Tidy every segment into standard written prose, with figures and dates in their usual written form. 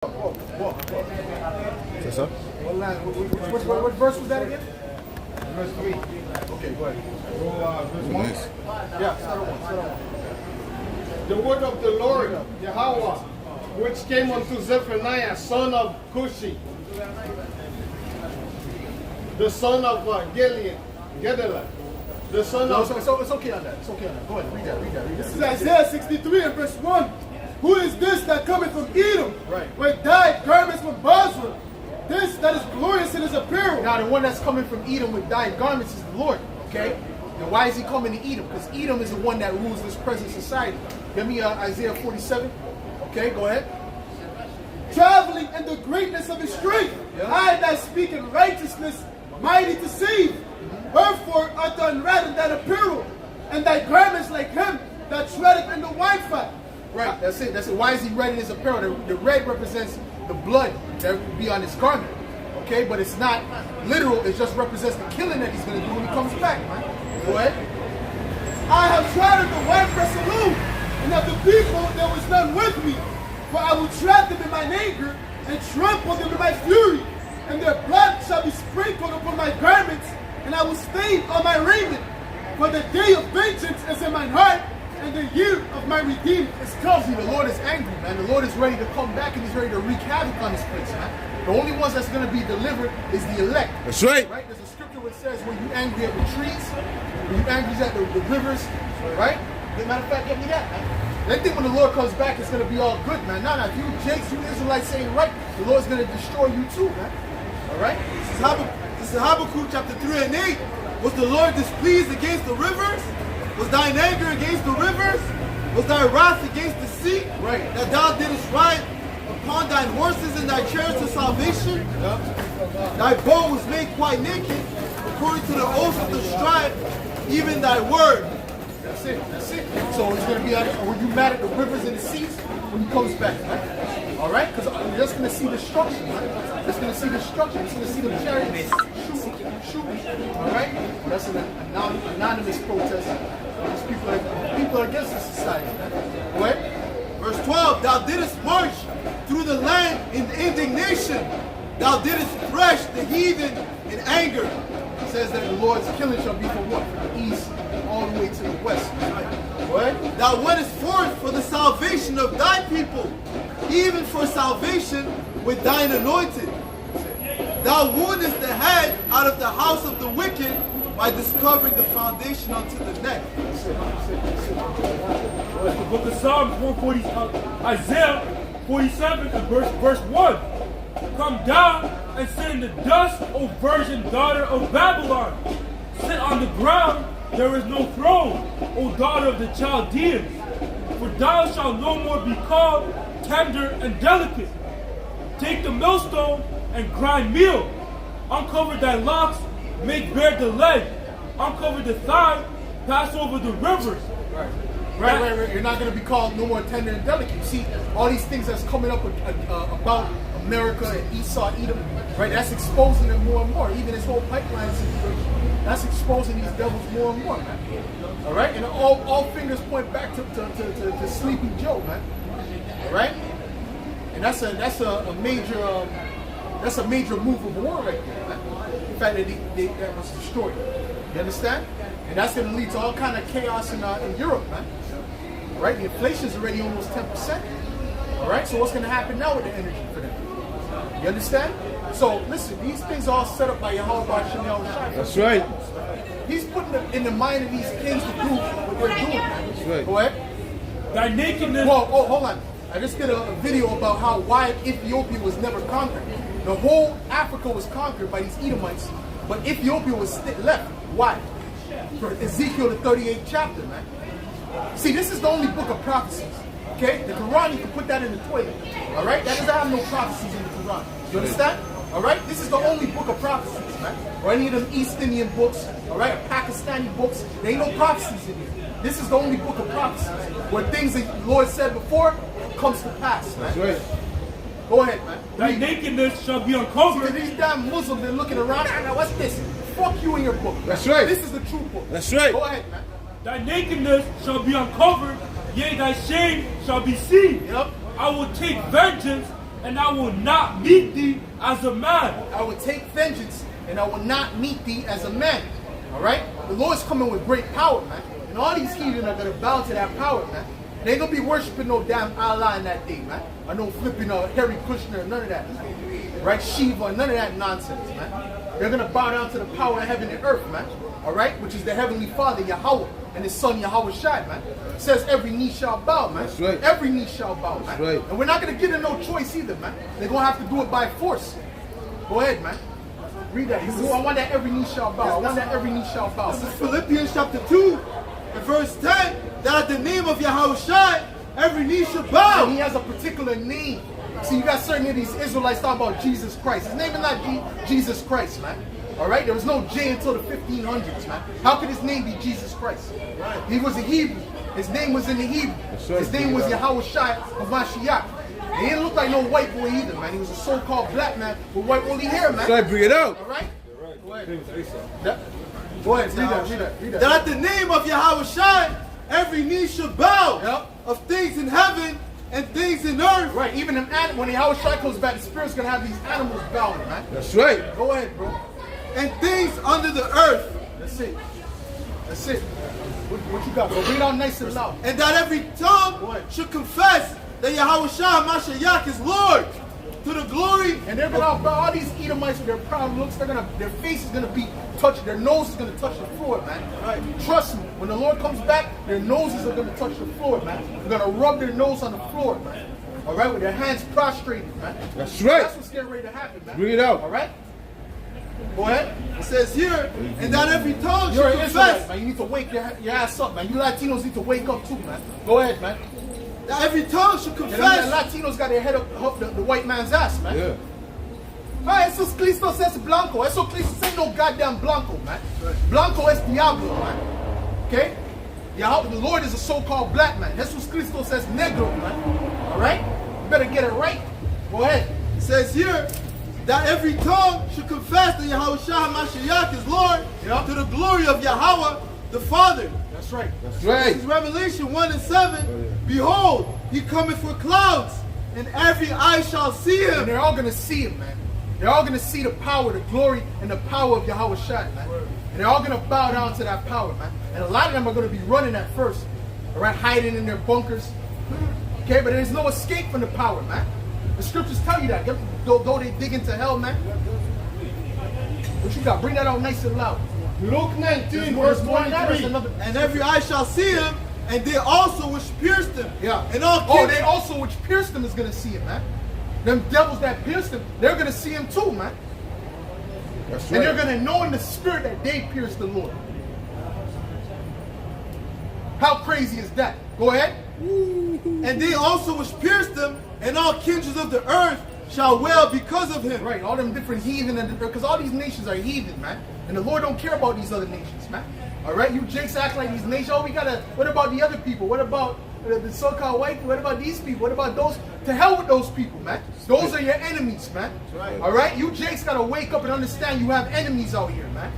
Yes, sir. What verse was that again? Verse 3. Okay, go ahead. Verse 1? Nice. Yeah, start on 1. The word of the Lord, Yahweh, which came unto Zephaniah, son of Cushi, the son of Gedaliah, the son No, of... it's okay on that. It's okay on that. Go ahead, read that. This is Isaiah 63 and verse 1. Who is this that cometh from Edom? Right. With dyed garments from Basra. This that is glorious in his apparel. Now, the one that's coming from Edom with dyed garments is the Lord, okay? And why is he coming to Edom? Because Edom is the one that rules this present society. Give me Isaiah 47. Okay, go ahead. Traveling in the greatness of his strength. Yeah. I that speak in righteousness, mighty to save. Wherefore art thou unratted that apparel, and thy garments like him that treadeth in the wine fat. Right, that's it. Why is he red in his apparel? The red represents the blood that will be on his garment. Okay, but it's not literal. It just represents the killing that he's going to do when he comes back, man. Go ahead. I have trodden the winepress alone, and of the people there was none with me. For I will tread them in mine anger, and trample them in my fury. And their blood shall be sprinkled upon my garments, and I will stain on my raiment. For the day of vengeance is in mine heart, and the year of my redeemer is come. See, the Lord is angry, man. The Lord is ready to come back, and he's ready to wreak havoc on this place, man. The only ones that's going to be delivered is the elect. That's right. Right? There's a scripture where it says, when you angry at the trees, when you angry at the rivers, right? As a matter of fact, get me that, man. They think when the Lord comes back, it's going to be all good, man. No, if you Jakes, you Israelites saying right, the Lord's going to destroy you too, man. All right? This is Habakkuk chapter 3 and 8. Was the Lord displeased against the rivers? Was thine anger against the rivers? Was thy wrath against the sea? Right. That thou didst ride upon thine horses and thy chariots of salvation? Thy bow was made quite naked, according to the oath of the strife, even thy word. That's it. So it's going to be like, were you mad at the rivers and the seas when he comes back, man? All right? Because you're just going to see destruction, man. Just going to see destruction. Just going to see the chariots shoot. All right? That's an anonymous protest. These people are against the society, man. Go ahead. Verse 12, thou didst march through the land in indignation. Thou didst thresh the heathen in anger. It says that the Lord's killing shall be from what? From the east all the way to the west. Go ahead. Thou wentest forth for the salvation of thy people, even for salvation with thine anointed. Thou woundest the head out of the house of the wicked by discovering the foundation unto the neck. The book of Psalms 140, Isaiah 47 and verse 1. Come down and sit in the dust, O virgin daughter of Babylon. Sit on the ground, there is no throne, O daughter of the Chaldeans. For thou shalt no more be called tender and delicate. Take the millstone and grind meal. Uncover thy locks, make bare the leg. Uncover the thigh, pass over the rivers. Right. You're not going to be called no more tender and delicate. You see, all these things that's coming up about America and Esau, Edom, right? That's exposing them more and more. Even this whole pipeline situation, that's exposing these devils more and more, man. All right? And all fingers point back to Sleepy Joe, man. All right? And that's a major move of war right there, man. The fact that that was destroyed. You understand? And that's going to lead to all kind of chaos in Europe, man. All right? The inflation's already almost 10%. All right? So what's going to happen now with the energy for them? You understand? So listen, these things are all set up by Yahweh Bashem Yahushua. That's right. He's putting it in the mind of these kings to do what they're doing, man. That's right. Go ahead. Thy nakedness. Well, hold on. I just did a video about why Ethiopia was never conquered. The whole Africa was conquered by these Edomites, but Ethiopia was left. Why? For Ezekiel the 38th chapter, man. See, this is the only book of prophecies. Okay? The Quran, you can put that in the toilet. All right? That doesn't have no prophecies in the Quran. You understand? All right? This is the only book of prophecies, man. Or any of them East Indian books, all right? Pakistani books. There ain't no prophecies in here. This is the only book of prophecies where things that the Lord said before comes to pass, man. That's right. Go ahead, man. Thy nakedness shall be See, uncovered. these damn Muslims, they're looking around. Now, what's this? Fuck you in your book. That's right. This is the true book. That's right. Go ahead, man. Thy nakedness shall be uncovered, yea, thy shame shall be seen. Yep. I will take vengeance and I will not meet thee as a man. I will take vengeance, and I will not meet thee as a man. All right? The Lord's coming with great power, man. And all these heathen are going to bow to that power, man. They ain't going to be worshiping no damn Allah in that day, man. Or no flipping Harry Kushner, none of that, man. Right? Shiva, none of that nonsense, man. They're going to bow down to the power of heaven and earth, man. All right? Which is the Heavenly Father, Yahweh, and His Son, Yahweh Shai, man. It says every knee shall bow, man. That's right. Every knee shall bow, man. That's right. And we're not going to give them no choice either, man. They're going to have to do it by force. Go ahead, man. Read that. I want that every knee shall bow. I want that every knee shall bow. This is Philippians chapter 2 and verse 10, that at the name of Yahushua, every knee should And bow. he has a particular name. See, you got certain of these Israelites talking about Jesus Christ. His name is not Jesus Christ, man. All right? There was no J until the 1500s, man. How could his name be Jesus Christ? He was a Hebrew. His name was in the Hebrew. His name was Yahweh Shai of Mashiach. He didn't look like no white boy either, man. He was a so-called black man with white woolly hair, man. Try to bring it out. All right? Go ahead. Go ahead. Read that. That at the name of Yahushua, every knee should bow. Yep. Of things in heaven and things in earth. Right, even them when Yahweh Shai comes back, the Spirit's going to have these animals bowing, man. That's right. Go ahead, bro. And things under the earth. That's it. That's it. What you got, bro? Read out nice and loud. And that every tongue What? should confess that Yahushua Mashiach is Lord, to the glory. And they're gonna all these Edomites with their proud looks, their face is gonna be touched, their nose is gonna touch the floor, man. Right. Trust me, when the Lord comes back, their noses are gonna touch the floor, man. They're gonna rub their nose on the floor, man. All right, with their hands prostrated, man. That's right. That's what's getting ready to happen, man. Bring it out. All right. Go ahead. It says here, and that every tongue You're should an Israelite, confess. man. You need to wake your ass up, man. You Latinos need to wake up too, man. Go ahead, man. That every tongue should And confess. them Latinos got their head up the white man's ass, man. Yeah. Ah, esos Cristos es blanco. Eso Cristos ain't no goddamn blanco, man. Blanco es diablo, man. Okay? Yahweh, the Lord is a so-called black man. Jesus Cristos es negro, man. All right? You better get it right. Go ahead. It says here that every tongue should confess that Yahushua Mashiach is Lord, Yeah. to the glory of Yahweh the Father. That's right. That's right. This is Revelation 1 and 7. Behold, he cometh for clouds, and every eye shall see And him. they're all going to see him, man. They're all going to see the power, the glory, and the power of Yahweh Shai, man. And they're all going to bow down to that power, man. And a lot of them are going to be running at first. All right? Hiding in their bunkers. Okay? But there's no escape from the power, man. The scriptures tell you that. Though they dig into hell, man. What you got? Bring that out nice and loud. Luke 19, There's verse more than that. There's 23. another. And every eye shall see him, and they also which pierced him. Yeah. And all Oh, kings- they also, which pierced him, is going to see him, man. Them devils that pierced him, they're going to see him too, man. That's And they're going to know in the spirit that they pierced the Lord. How crazy is that? Go ahead. And they also which pierced him, and all kindreds of the earth shall wail because of him. Right, all them different heathen, because all these nations are heathen, man. And the Lord don't care about these other nations, man. All right, you jakes act like these nations. Oh, what about the other people? What about the so-called white people? What about these people? What about those? To hell with those people, man. Those are your enemies, man. Right. All right, you jakes got to wake up and understand you have enemies out here, man.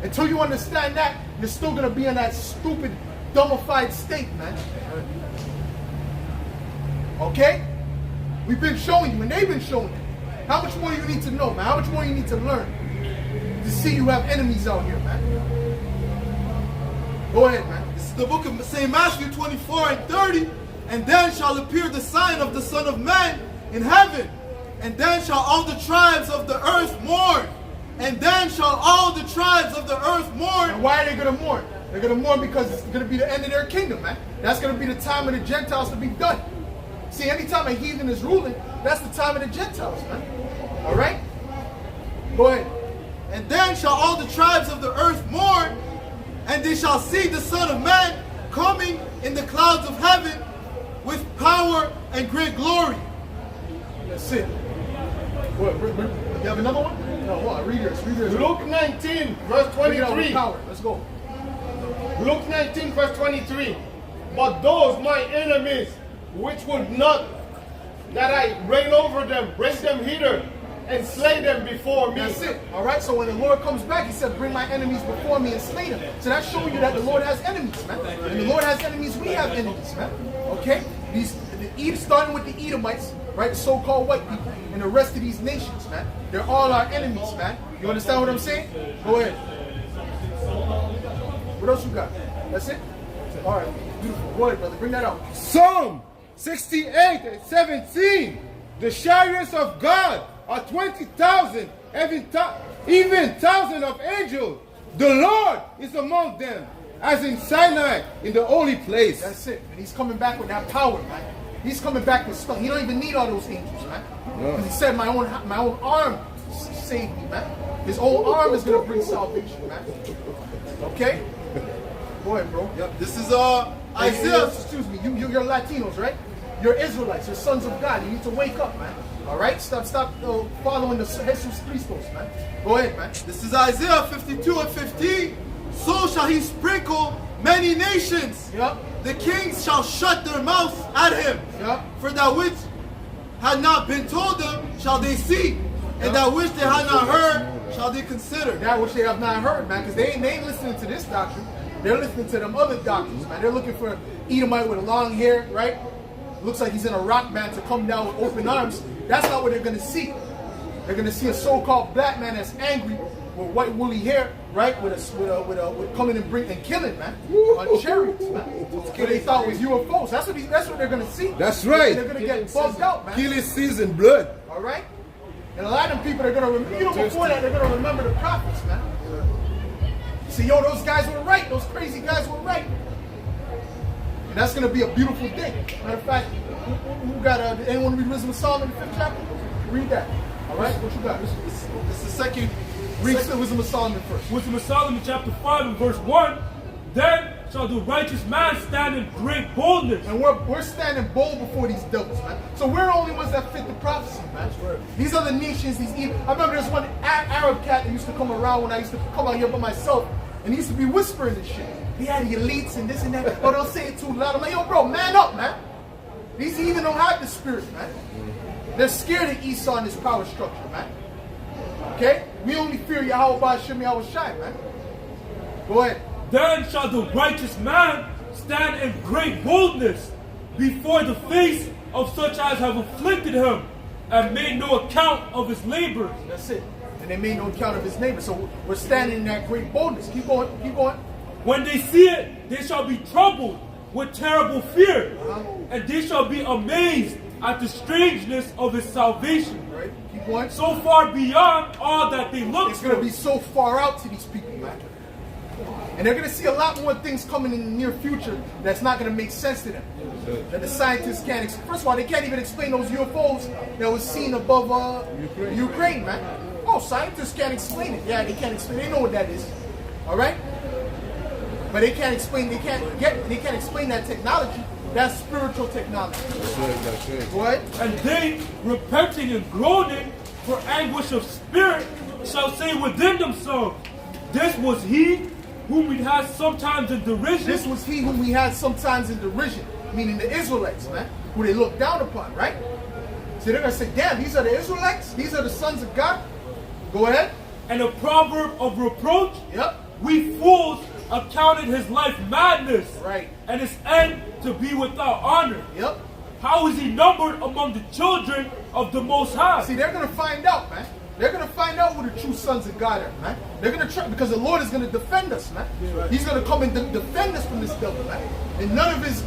Until you understand that, you're still going to be in that stupid, dumbified state, man. Okay? We've been showing you, and they've been showing you. How much more you need to know, man? How much more you need to learn to see you have enemies out here, man? Go ahead, man. This is the book of St. Matthew 24 and 30. And then shall appear the sign of the Son of Man in heaven. And then shall all the tribes of the earth mourn. And then shall all the tribes of the earth mourn. And why are they going to mourn? They're going to mourn because it's going to be the end of their kingdom, man. That's going to be the time of the Gentiles to be done. See, anytime a heathen is ruling, that's the time of the Gentiles, man. All right? Go ahead. And then shall all the tribes of the earth mourn. And they shall see the Son of Man coming in the clouds of heaven with power and great glory. That's it. What, you have another one? No, what? Read yours. Read yours. Luke 19, verse Bring it out with 23. power. Let's go. Luke 19, verse 23. But those my enemies, which would not that I reign over them, bring them hither, and slay them before me. That's it. All right. So when the Lord comes back, He said, "Bring my enemies before me and slay them." So that's showing you that the Lord has enemies, man. And the Lord has enemies. We have enemies, man. Okay. Starting with the Edomites, right? The so-called white people. and the rest of these nations, man. They're all our enemies, man. You understand what I'm saying? Go ahead. What else you got? That's it? All right, beautiful. Go ahead, brother. Bring that out. Psalm 68 and 17. The chariots of God are 20,000, even thousand of angels. The Lord is among them, as in Sinai, in the holy place. That's it. And he's coming back with that power, man. He's coming back with stuff. He don't even need all those angels, man. Because he said, my own arm saved me, man. His own arm is going to bring salvation, man. Okay? Go ahead, bro. Yep, this is Hey, Isaiah. excuse me. You're Latinos, right? You're Israelites. You're sons of God. You need to wake up, man. All right? Stop following the Jesus Christos, man. Go ahead, man. This is Isaiah 52 and 15. So shall he sprinkle many nations. Yep. The kings shall shut their mouths at him. Yep. For that which had not been told them shall they see, and that which they had not heard shall they consider. That which they have not heard, man, because they ain't listening to this doctrine. They're listening to them other doctrines, man. They're looking for Edomite with long hair, right? Looks like he's in a rock band to come down with open arms. That's not what they're going to see. They're going to see a so-called black man that's angry with white woolly hair, right? With coming and killing, man, on chariots, man. What they thought was UFOs. That's what they're going to see. That's right. They're going to get bugged out, man. Killing season blood. All right? And a lot of them people are going to remember, before that, they're going to remember the prophets, man. See, yo, those guys were right. Those crazy guys were right. And that's going to be a beautiful day. Matter of fact, who got, anyone read Wisdom of Solomon, the 5th chapter? Read that. All right? What you got? This is the second. Read Wisdom of Solomon first. Wisdom of Solomon chapter 5 and verse 1. Then shall the righteous man stand in great boldness. And we're standing bold before these devils, man. So we're the only ones that fit the prophecy, man. These other nations, I remember there's one Arab cat that used to come around when I used to come out here by myself, and he used to be whispering this shit. He had the elites and this and that. Oh, don't say it too loud. I'm like, yo, bro, man up, man. These even don't have the spirit, man. They're scared of Esau and his power structure, man. Okay? We only fear Yahweh Hashem Yahweh Shai, man. Go ahead. Then shall the righteous man stand in great boldness before the face of such as have afflicted him and made no account of his labors. That's it. And they made no account of his neighbor. So we're standing in that great boldness. Keep going. Keep going. When they see it, they shall be troubled with terrible fear, and they shall be amazed at the strangeness of his salvation. Right? Keep going. So far beyond all that they look It's going to for. be so far out to these people, man. And they're going to see a lot more things coming in the near future that's not going to make sense to them. That the scientists can't. First of all, they can't even explain those UFOs that was seen above Ukraine, man. Oh, scientists can't explain it. Yeah, they can't explain. They know what that is. All right. But they can't explain. They can't explain that technology. That's spiritual technology. That's right. Go ahead. And they, repenting and groaning for anguish of spirit, shall say within themselves, this was he whom we had sometimes in derision. This was he whom we had sometimes in derision, meaning the Israelites, man, who they looked down upon, right? So they're going to say, damn, these are the Israelites? These are the sons of God? Go ahead. And a proverb of reproach. Yep. We fools accounted his life madness, Right. and his end to be without honor. Yep. How is he numbered among the children of the Most High? See, they're going to find out, man. They're going to find out who the true sons of God are, man. They're going to try, because the Lord is going to defend us, man. He's going to come and defend us from this devil, man. And none of his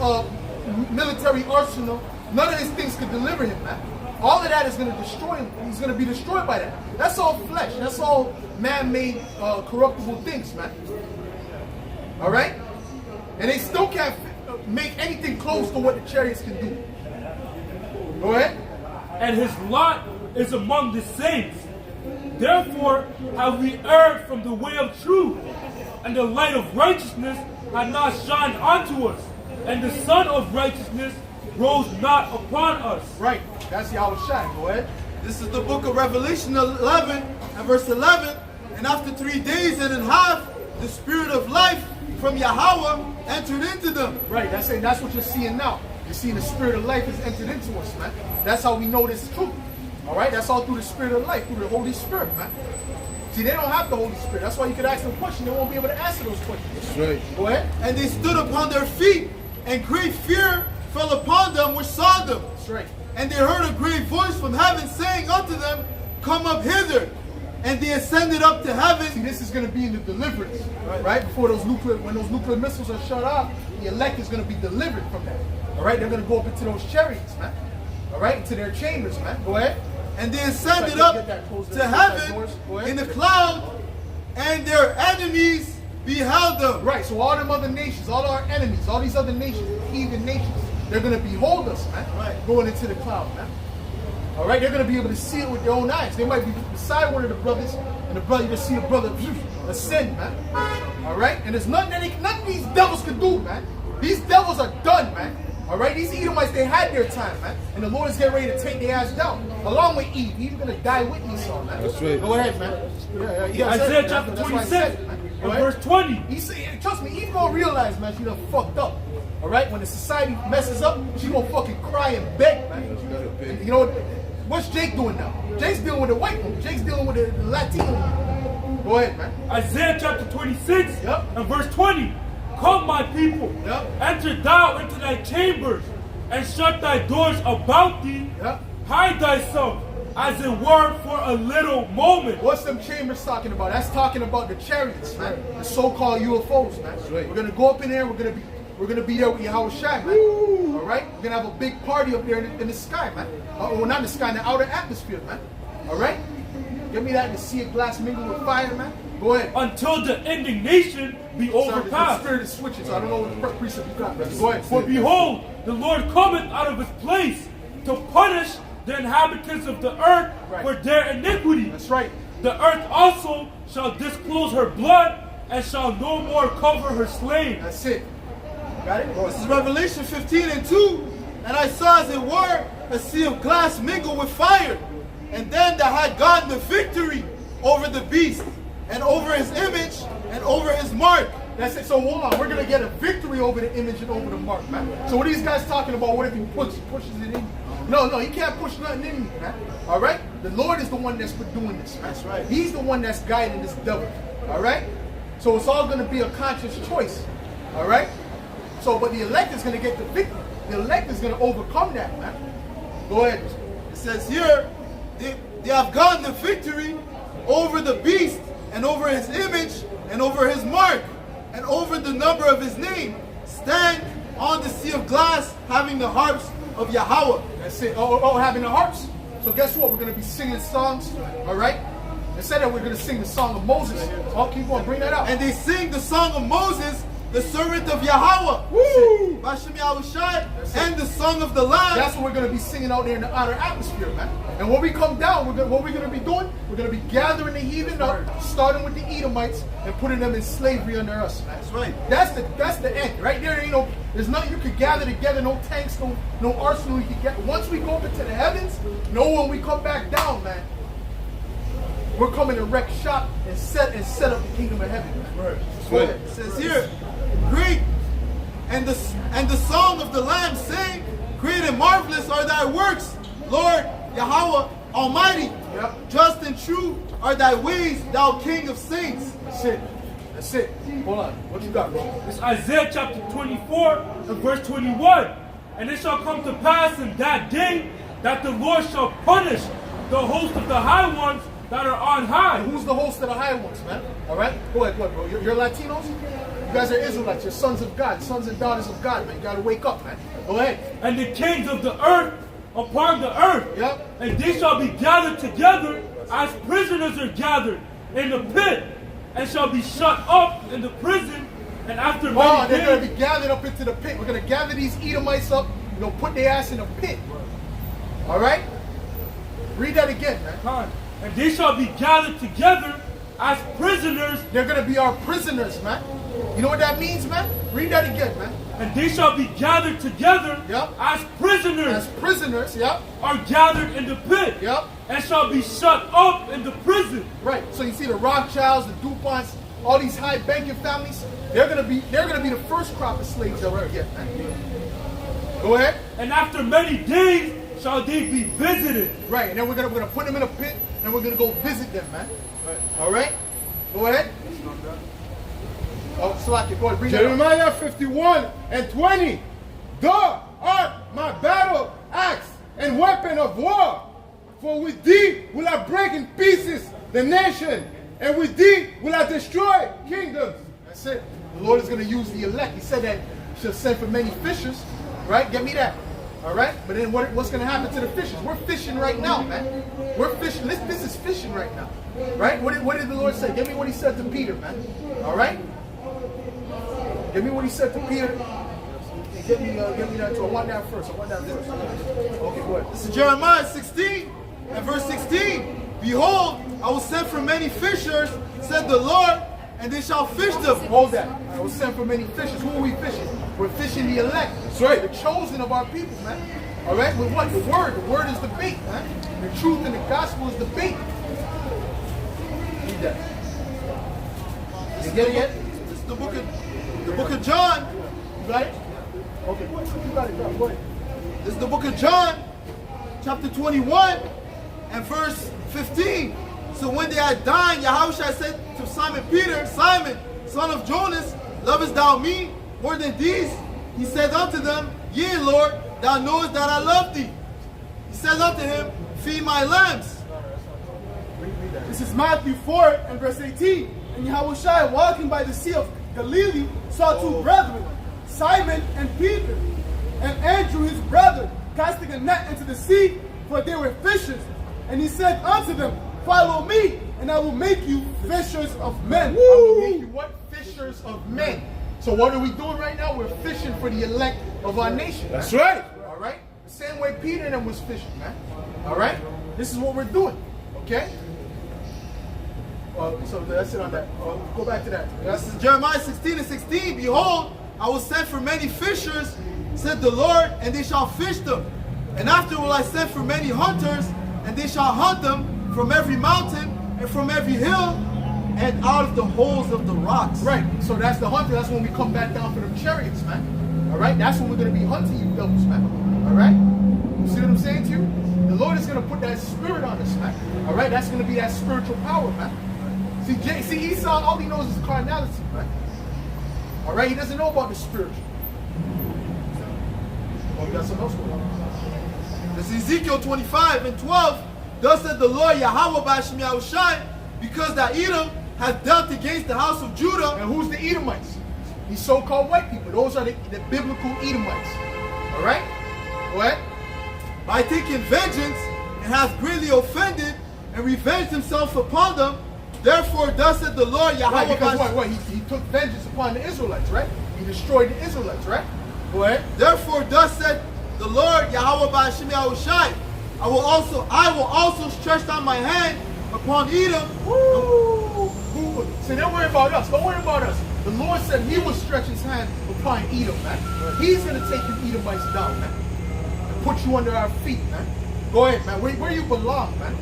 military arsenal, none of his things could deliver him, man. All of that is going to destroy him. He's going to be destroyed by that. That's all flesh. That's all man-made corruptible things, man. All right? And they still can't make anything close to what the chariots can do. Go ahead. And his lot is among the saints. Therefore have we erred from the way of truth, and the light of righteousness had not shined unto us, and the sun of righteousness rose not upon us. Right. That's Yahweh Shai. Go ahead. This is the book of Revelation 11 and verse 11. And after 3 days and a half, the spirit of life from Yahweh entered into them. Right. That's what you're seeing now. You're seeing the spirit of life has entered into us, man. That's how we know this is true. All right. That's all through the spirit of life, through the Holy Spirit, man. See, they don't have the Holy Spirit. That's why you could ask them questions. They won't be able to answer those questions. That's right. Go ahead. And they stood upon their feet, and great fear fell upon them which saw them. That's right. And they heard a great voice from heaven saying unto them, Come up hither. And they ascended up to See, heaven. this is going to be in the deliverance, right? Before when those nuclear missiles are shut off, the elect is going to be delivered from that. All right, they're going to go up into those chariots, man. All right, into their chambers, man. Go ahead. And they ascended Get up that closed, to get that heaven doors. Go ahead. in a cloud, and their enemies beheld them. Right, so all them other nations, all our enemies, all these other nations, heathen nations, they're going to behold us, man. Right. Going into the cloud, man. All right, they're going to be able to see it with their own eyes. They might be beside one of the brothers, and the brother just see the brother ascend, man. All right, and there's nothing that these devils can do, man. These devils are done, man. All right, these Edomites, they had their time, man, and the Lord is getting ready to take their ass down, along with Eve. Eve's going to die with Esau, man. That's right. Go ahead, man. Yeah, Isaiah chapter 26 and verse 20. He said, trust me, Eve gonna realize, man, she done fucked up. All right, when the society messes up, she gonna fucking cry and beg, man. And you know, what's Jake doing now? Jake's dealing with the white one. Jake's dealing with the Latino one. Go ahead, man. Isaiah chapter 26 Yep. and verse 20. Come, my people, Yep. enter thou into thy chambers, and shut thy doors about thee. Yep. Hide thyself, as it were, for a little moment. What's them chambers talking about? That's talking about the chariots, man. The so-called UFOs, man. right. We're gonna go up in there. We're gonna be there with Yahweh Shai, man. All right. We're gonna have a big party up there in the sky, man. Well, not in the sky, in the outer atmosphere, man. All right. Give me that in the sea of glass mingled with fire, man. Go ahead. Until the indignation be Sorry, the overpassed. spirit is switching, so I don't know what precept you got. Go ahead. For behold, the Lord cometh out of his place to punish the inhabitants of the earth Right. for their iniquity. That's right. The earth also shall disclose her blood, and shall no more cover her slain. That's it. Got it? Go This is ahead. Revelation 15 and 2. And I saw as it were a sea of glass mingled with fire. And then that had gotten the victory over the beast, and over his image, and over his mark. That's it. So hold on. We're gonna get a victory over the image and over the mark, man. So what are these guys talking about? What if he pushes it in you? No, he can't push nothing in you, man. All right? The Lord is the one that's doing this, man. That's right. He's the one that's guiding this devil. All right? So it's all gonna be a conscious choice. All right? So, but the elect is gonna get the victory. The elect is gonna overcome that, man. Go ahead. It says here, they have gotten the victory over the beast, and over his image, and over his mark, and over the number of his name. Stand on the sea of glass, having the harps of Yahweh. That's it. Oh, having the harps. So guess what? We're gonna be singing songs. All right. Instead of we're gonna sing the song of Moses. Oh, keep on, bring that out. And they sing the song of Moses, the servant of Yahweh. Woo! Bashem Yahushai, That's it. and the song of the Lamb. That's what we're gonna be singing out there in the outer atmosphere, man. And when we come down, what we're gonna be doing? We're gonna be gathering the heathen up, starting with the Edomites, and putting them in slavery under us, man. That's right. That's the end, right there. Ain't no, there's nothing you can gather together. No tanks, no arsenal you can get. Once we go up into the heavens, when we come back down, man, we're coming to wreck shop and set up the kingdom of heaven. Right. Go ahead. It says here, great, and the song of the Lamb saying, great and marvelous are thy works, Lord Yahweh Almighty. Yep. Just and true are thy ways, thou King of saints. That's it. That's it. Hold on. What you got, bro? It's Isaiah chapter 24 and verse 21. And it shall come to pass in that day that the Lord shall punish the host of the high ones that are on high. And who's the host of the high ones, man? All right? Go ahead, bro. You're Latinos? You guys are Israelites. You're sons of God, sons and daughters of God, man. You got to wake up, man. Go ahead. And the kings of the earth upon the earth. Yep. And they shall be gathered together as prisoners are gathered in the pit, and shall be shut up in the prison. And after Oh, many they're going to days, be gathered up into the pit. We're going to gather these Edomites up, put their ass in a pit. All right? Read that again, man. and they shall be gathered together as prisoners, They're going to be our prisoners, man. You know what that means, man? Read that again, man. and they shall be gathered together Yep. as prisoners As prisoners, yep. are gathered in the pit, Yep. and shall be shut up in the prison. Right. So you see the Rothschilds, the DuPonts, all these high banking families, they're gonna be the first crop of slaves they'll ever get, man. Go ahead. And after many days shall they be visited. Right, and then we're gonna put them in a pit and we're gonna go visit them, man. All right? Go ahead. Oh, Slacky, go ahead, bring that up. Jeremiah 51 and 20. Thou art my battle axe and weapon of war. For with thee will I break in pieces the nation, and with thee will I destroy kingdoms. That's it. The Lord is going to use the elect. He said that he shall send for many fishers. Right? Get me that. All right? But then what's going to happen to the fishers? We're fishing right now, man. We're fishing. This is fishing right now. Right? What did the Lord say? Give me what he said to Peter, man. All right? Give me what he said to Peter. Get me that too. I want that first. Okay, go ahead. This is Jeremiah 16 and verse 16. Behold, I will send for many fishers, said the Lord, and they shall fish them. Hold that. I will send for many fishers. Who are we fishing? We're fishing the elect. That's right. The chosen of our people, man. All right? With what? The word. The word is the bait, man. The truth and the gospel is the bait. Read that. You get it yet? This is the book of John. You got it? Okay. You got it. Go ahead. This is the book of John, chapter 21 and verse 15. So when they had dined, Yahushua said to Simon Peter, Simon, son of Jonas, lovest thou me more than these? He said unto them, Yea, Lord, thou knowest that I love thee. He said unto him, Feed my lambs. This is Matthew 4 and verse 18. And Yahushua, walking by the sea of Galilee, saw two brethren, Simon and Peter, and Andrew his brother, casting a net into the sea, for they were fishers. And he said unto them, Follow me, and I will make you fishers of men. I will make you what? Fishers of men. So what are we doing right now? We're fishing for the elect of our nation. That's right. All right? The same way Peter and them was fishing, man. All right? This is what we're doing. Okay? So that's it on that. Go back to that. That's Jeremiah 16 and 16. Behold, I will send for many fishers, said the Lord, and they shall fish them. And after will I send for many hunters, and they shall hunt them from every mountain and from every hill and out of the holes of the rocks. Right. So that's the hunter. That's when we come back down for them chariots, man. All right? That's when we're going to be hunting you devils, man. All right? You see what I'm saying to you? The Lord is going to put that spirit on us, man. All right? That's going to be that spiritual power, man. See, Esau, all he knows is carnality, man. All right? He doesn't know about the spiritual. Oh, you got something else going on? This is Ezekiel 25 and 12. Thus said the Lord Yahweh B'Shem Yahushai, because that Edom hath dealt against the house of Judah. And who's the Edomites? These so-called white people. Those are the biblical Edomites. All right? Go ahead. By taking vengeance, and hath greatly offended, and revenged himself upon them. Therefore, thus said the Lord Yahweh Right, because B'Shem. what? He took vengeance upon the Israelites, right? He destroyed the Israelites, right? Go ahead. Therefore, thus said the Lord Yahweh B'Shem Yahushai, I will also stretch out my hand upon Edom. Woo! So don't worry about us. Don't worry about us. The Lord said he will stretch his hand upon Edom, man. He's going to take you Edomites down, man. And put you under our feet, man. Go ahead, man. Where you belong, man.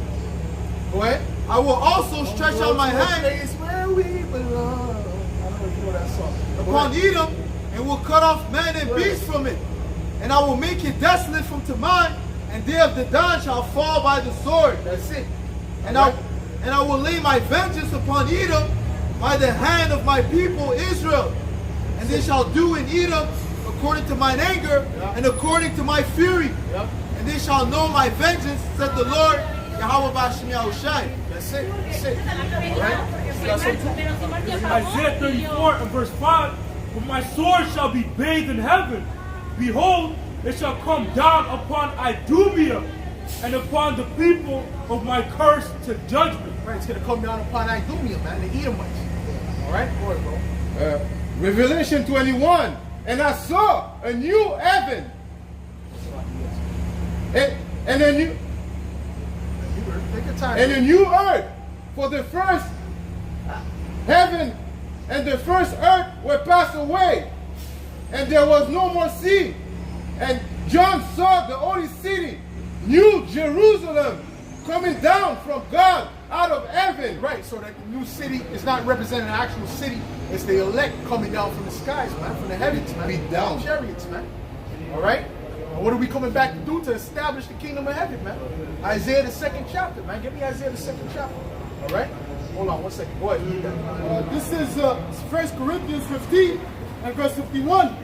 Go ahead. I will also stretch out my hand It's where we belong. I don't know if you know that song. upon Edom, and will cut off man and beast from it. And I will make it desolate from Teman, and they of Dedan shall fall by the sword. That's it. And I will lay my vengeance upon Edom by the hand of my people Israel. And they shall do in Edom according to mine anger and according to my fury. And they shall know my vengeance, said the Lord, Yahweh B'Shem Yahushai. That's it. That's it. All right? You got something too? Isaiah 34 and verse 5, For my sword shall be bathed in heaven. Behold, it shall come down upon Idumea and upon the people of my curse to judgment. Right, it's going to come down upon Idumea, man, the Edomites. All right? Go ahead, bro. Revelation 21. And I saw a new heaven and a new Take your time. and a new earth. For the first heaven and the first earth were passed away, and there was no more sea. And John saw the holy city, New Jerusalem, coming down from God out of heaven. Right, so that the new city is not representing an actual city. It's the elect coming down from the skies, man, from the heavens, man. Be down. Chariots, man. All right? And what are we coming back to do to establish the kingdom of heaven, man? Isaiah the 2nd chapter, man. Give me Isaiah the 2nd chapter. All right? Hold on 1 second. Go ahead. This is 1 Corinthians 15 and verse 51.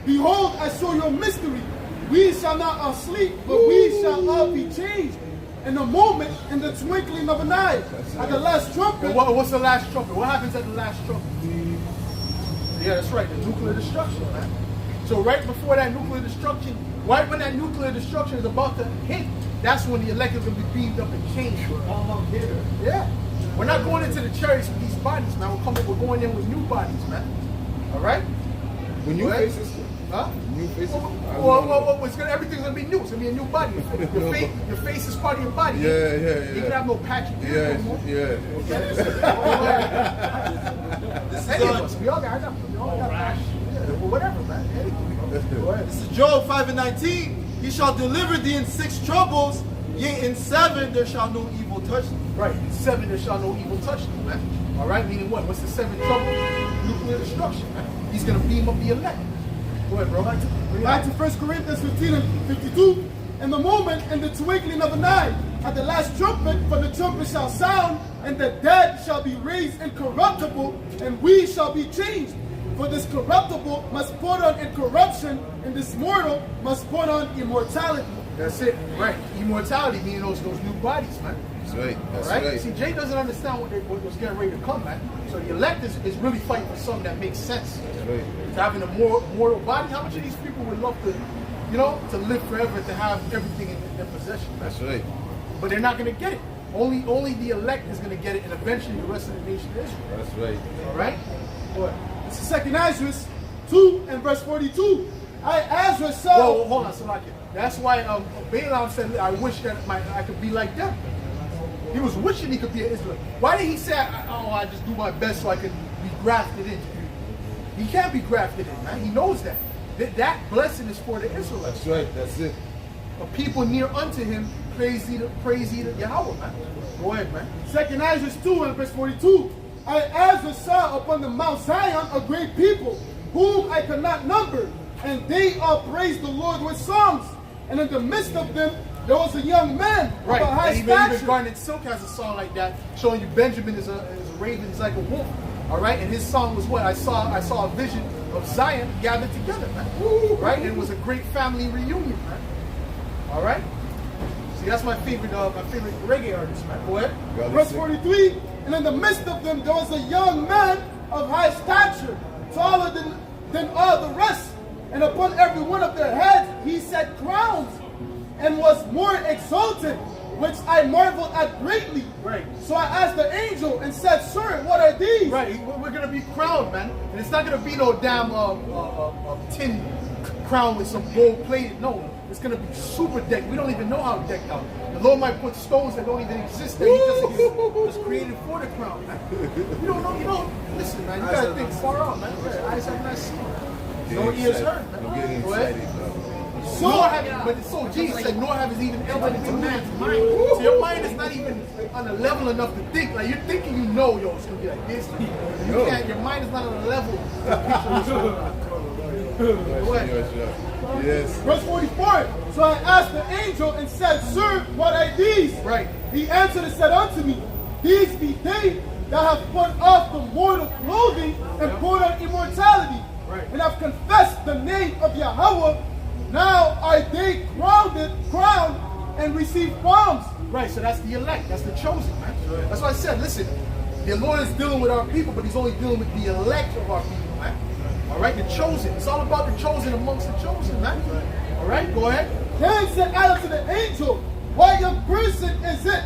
Behold, I show you a mystery. we shall not all sleep, but we shall all be changed in a moment, in the twinkling of an eye. At the last trumpet, And what's the last trumpet? What happens at the last trumpet? Yeah, that's right, the nuclear destruction, man. So right before that nuclear destruction, right when that nuclear destruction is about to hit, that's when the elect is going to be beamed up and changed. Yeah. We're not going into the chariots with these bodies, man. We're going in with new bodies, man. All right? When new Right? faces, Huh? new faces. Everything's gonna be new. It's gonna be a new body. Your face is part of your body. Yeah. You can have no patchy beard no more. Yeah. Any of us, we all got patch. Yeah, whatever, man. Anything. Go ahead. this is Job 5:19. He shall deliver thee in 6 troubles, yea, in 7 there shall no evil touch thee. Right. In 7 there shall no evil touch thee, man. All right. Meaning what? What's the 7th trouble? Nuclear destruction, man. He's gonna beam up the elect. Go ahead, bro. Back to 1 Corinthians 15 and 52. In the moment, in the twinkling of an eye, at the last trumpet, for the trumpet shall sound, and the dead shall be raised incorruptible, and we shall be changed. For this corruptible must put on incorruption, and this mortal must put on immortality. That's it. Right. Immortality, meaning those new bodies, man. That's right. That's Right? right. See, Jay doesn't understand what was getting ready to come, man. So the elect is really fighting for something that makes sense. That's right. To having a mortal body. How much of these people would love to, to live forever, to have everything in their possession? Man? That's right. But they're not going to get it. Only the elect is going to get it, and eventually the rest of the nation of Israel. That's right. All right? What? This is 2 Ezra 2 and verse 42. Ezra saw. Whoa, hold on, Salakia. That's why Balaam said, I wish that I could be like them. He was wishing he could be an Israelite. Why did he say, I just do my best so I can be grafted in? He can't be grafted in, man. He knows that. That blessing is for the Israelites. That's right. That's it. A people near unto him, praise ye to Yahweh, man. Go ahead, man. 2 Ezra 2 and verse 42. Ezra saw upon the Mount Zion a great people, whom I could not number, and they all praised the Lord with songs. And in the midst of them, there was a young man Right. of a high And even stature. Garnet Silk has a song like that, showing you Benjamin is a raven, is like a wolf. All right, and his song was what? I saw a vision of Zion gathered together, man. Right, and it was a great family reunion, man. All right. See, that's my favorite reggae artist, man. Go ahead. God Verse listen. 43. And in the midst of them, there was a young man of high stature, taller than all the rest. And upon every one of their heads he set crowns, and was more exalted, which I marveled at greatly. Right. So I asked the angel and said, Sir, what are these? Right, we're gonna be crowned, man, and it's not gonna be no damn tin crown with some gold plated. No, it's gonna be super decked. We don't even know how decked out. The Lord might put stones that don't even exist that He just created for the crown, man. You don't know. You don't listen, man. You gotta think far out, man. Eyes have not seen, no ears heard, man. I'm getting Go ahead. excited, bro. Nor have it, but it's so Jesus said, nor have it even entered into man's mind. So your mind is not even on a level enough to think. Like you're thinking, it's gonna be like this. You can't. Your mind is not on a level. Go ahead. Yes. Verse 44. So I asked the angel and said, Sir, what are these? Right. He answered and said unto me, These be they that have put off the mortal clothing and put on immortality, Right. and have confessed the name of Yahweh. Now are they crowned and receive palms. Right. So that's the elect. That's the chosen, man. That's why I said, listen, the Lord is dealing with our people, but He's only dealing with the elect of our people, man. All right. The chosen. It's all about the chosen amongst the chosen, man. All right. Go ahead. Then said I to the angel, What young person is it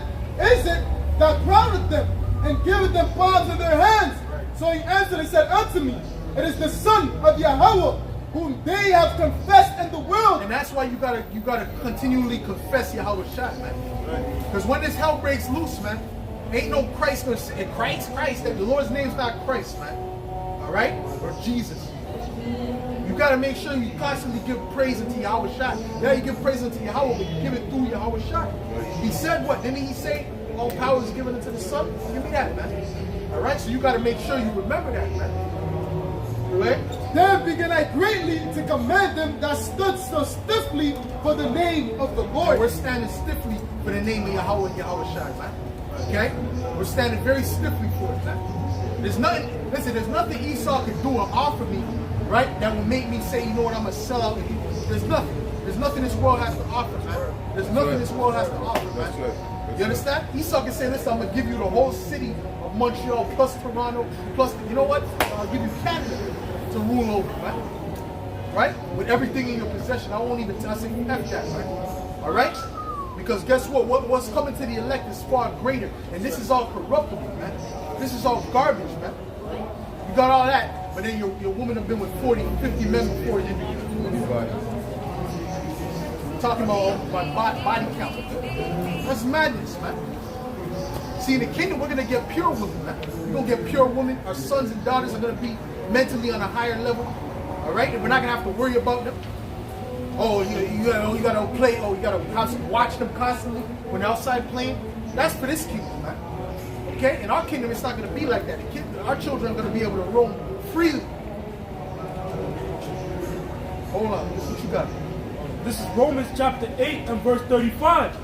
that crowneth them and giveth them palms in their hands? So he answered and said unto me, It is the Son of Yahweh, whom they have confessed in the world. And that's why you gotta continually confess Yahweh Shai, man. Because when this hell breaks loose, man, ain't no Christ gonna say Christ. That the Lord's name's not Christ, man. All right, or Jesus. You gotta make sure you constantly give praise unto Yahweh Shai. Yeah, you give praise unto Yahweh, but you give it through Yahweh Shai. He said what? Didn't He say all power is given unto the Son? Give me that, man. All right, so you gotta make sure you remember that, man. Right? Then began I greatly to command them that stood so stiffly for the name of the Lord. We're standing stiffly for the name of Yahweh and Yahweh Shai, man. Okay? We're standing very stiffly for it, man. There's nothing Esau could do or offer me, right, that will make me say, you know what, I'm going to sell out. There's nothing. There's nothing this world has to offer, man. There's nothing right. this world has to offer, man. That's right. That's You understand? Esau can say, listen, I'm going to give you the whole city of Montreal, plus Toronto, plus, you know what? I'll give you Canada to rule over, man. Right? With everything in your possession. I won't even, I say, F that, man. All right? Because guess what? What's coming to the elect is far greater. And this is all corruptible, man. This is all garbage, man. You got all that, but then your woman have been with 40, 50 men before you. Talking about my body count. That's madness, man. See, in the kingdom, we're going to get pure women, man. We're going to get pure women. Our sons and daughters are going to be mentally on a higher level. All right? And we're not going to have to worry about them. Oh, you got to play. Oh, you got to watch them constantly when they're outside playing. That's for this kingdom, man. Okay? In our kingdom, it's not going to be like that. Our children are going to be able to roam freely. Hold on. What you got? This is Romans chapter 8 and verse 35.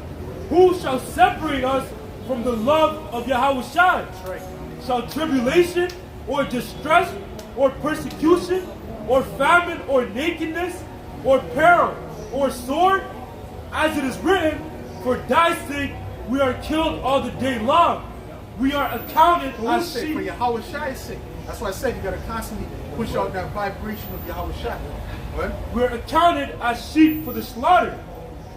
Who shall separate us from the love of Yahweh Shai? That's right. Shall tribulation, or distress, or persecution, or famine, or nakedness, or peril, or sword? As it is written, for thy sake we are killed all the day long. We are accounted For whose as sake? For sheep. Yahweh Shai's sake. That's why I said you got to constantly push out that vibration of Yahweh Shai. Right? We are accounted as sheep for the slaughter.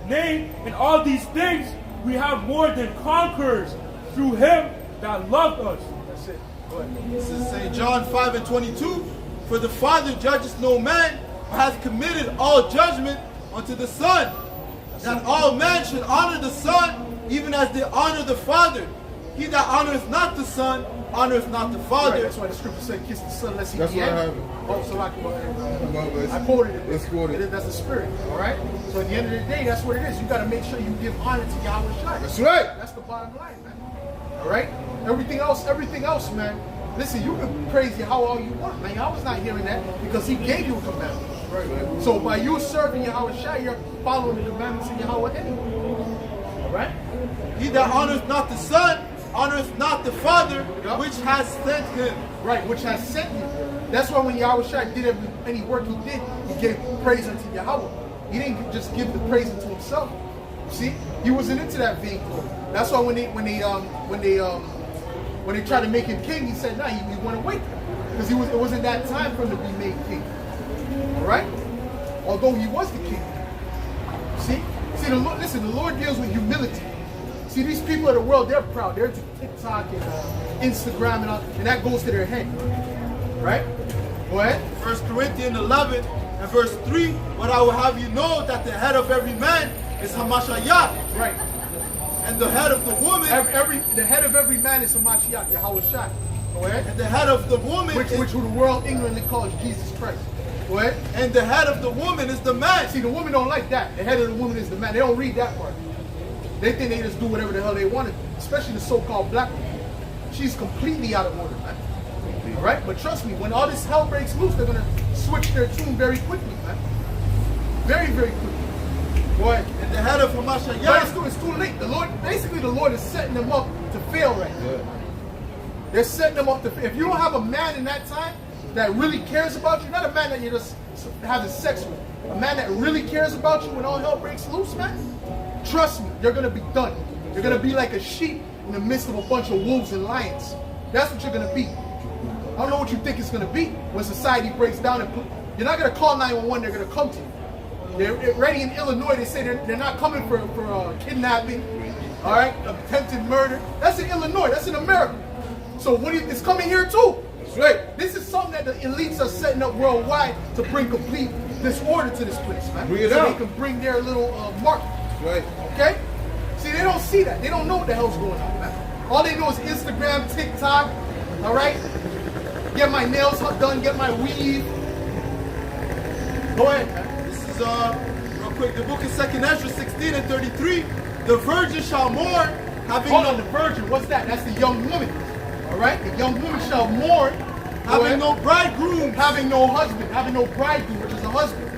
Nay, in all these things we have more than conquerors through him that loved us. That's it. Go ahead. This is St. John 5 and 22. For the Father judges no man, but has committed all judgment unto the Son, that all men should honor the Son, even as they honor the Father. He that honoreth not the Son, honoreth not the Right, Father. that's why the scripture said, kiss the son lest he That's be what I angry. have it. Oh, so like, Let's- I quoted it. let's quote it. That's the spirit. All right? So at the end of the day, that's what it is. You got to make sure you give honor to Yahweh Shai. That's right. That's the bottom line, man. All right? Everything else, man. Listen, you can praise Yahweh all you want, man. Yahweh's not hearing that because he gave you a commandment. Right. So by you serving Yahweh Shai, you're following the commandments of Yahweh anyway. All right? He that honoreth not the Son, honoreth not the Father, Yeah. which has sent him. Right, which has sent you. That's why when Yahweh Shai did any work he did, he gave praise unto Yahweh. He didn't just give the praise unto himself. See, he wasn't into that vain glory. That's why when they tried to make him king, he said, "Nah, he went away because it wasn't that time for him to be made king." All right, although he was the king. See, the Lord. Listen, the Lord deals with humility. See, these people of the world, they're proud. They're into TikTok and Instagram and all, and that goes to their head. Right? Go ahead. 1 Corinthians 11 and verse 3. But I will have you know that the head of every man is Hamashiach, Right. and the head of the woman, The head of every man is a Mashiach, Yahweh Shai. Go ahead. and the head of the woman, Which the world ignorantly calls Jesus Christ. Go ahead. and the head of the woman is the man. See, the women don't like that. The head of the woman is the man. They don't read that part. They think they just do whatever the hell they want to do, especially the so-called black woman. She's completely out of order, man. All right? But trust me, when all this hell breaks loose, they're going to switch their tune very quickly, man. Very, very quickly. Go ahead. And the head of But Hamashiach, it's too late. The Lord is setting them up to fail right now. Yeah. They're setting them up to fail. If you don't have a man in that time that really cares about you, not a man that you're just having sex with, a man that really cares about you when all hell breaks loose, man, trust me, you're going to be done. You're going to be like a sheep in the midst of a bunch of wolves and lions. That's what you're going to be. I don't know what you think it's going to be when society breaks down. You're not going to call 911, they're going to come to you. They're ready in Illinois. They say they're not coming for kidnapping, all right, attempted murder. That's in Illinois. That's in America. So it's coming here too. That's right. This is something that the elites are setting up worldwide to bring complete disorder to this place, man. Bring it so out. they can bring their little mark. That's right. Okay? See, they don't see that. They don't know what the hell's going on, man. All they know is Instagram, TikTok, all right? Get my nails done, get my weave. Go ahead, man. this is real quick. The book of 2nd Ezra 16 and 33. The virgin shall mourn, having Hold on, the virgin, what's that? That's the young woman. All right? The young woman shall mourn, having no bridegroom. having no husband, having no bridegroom, which is a husband.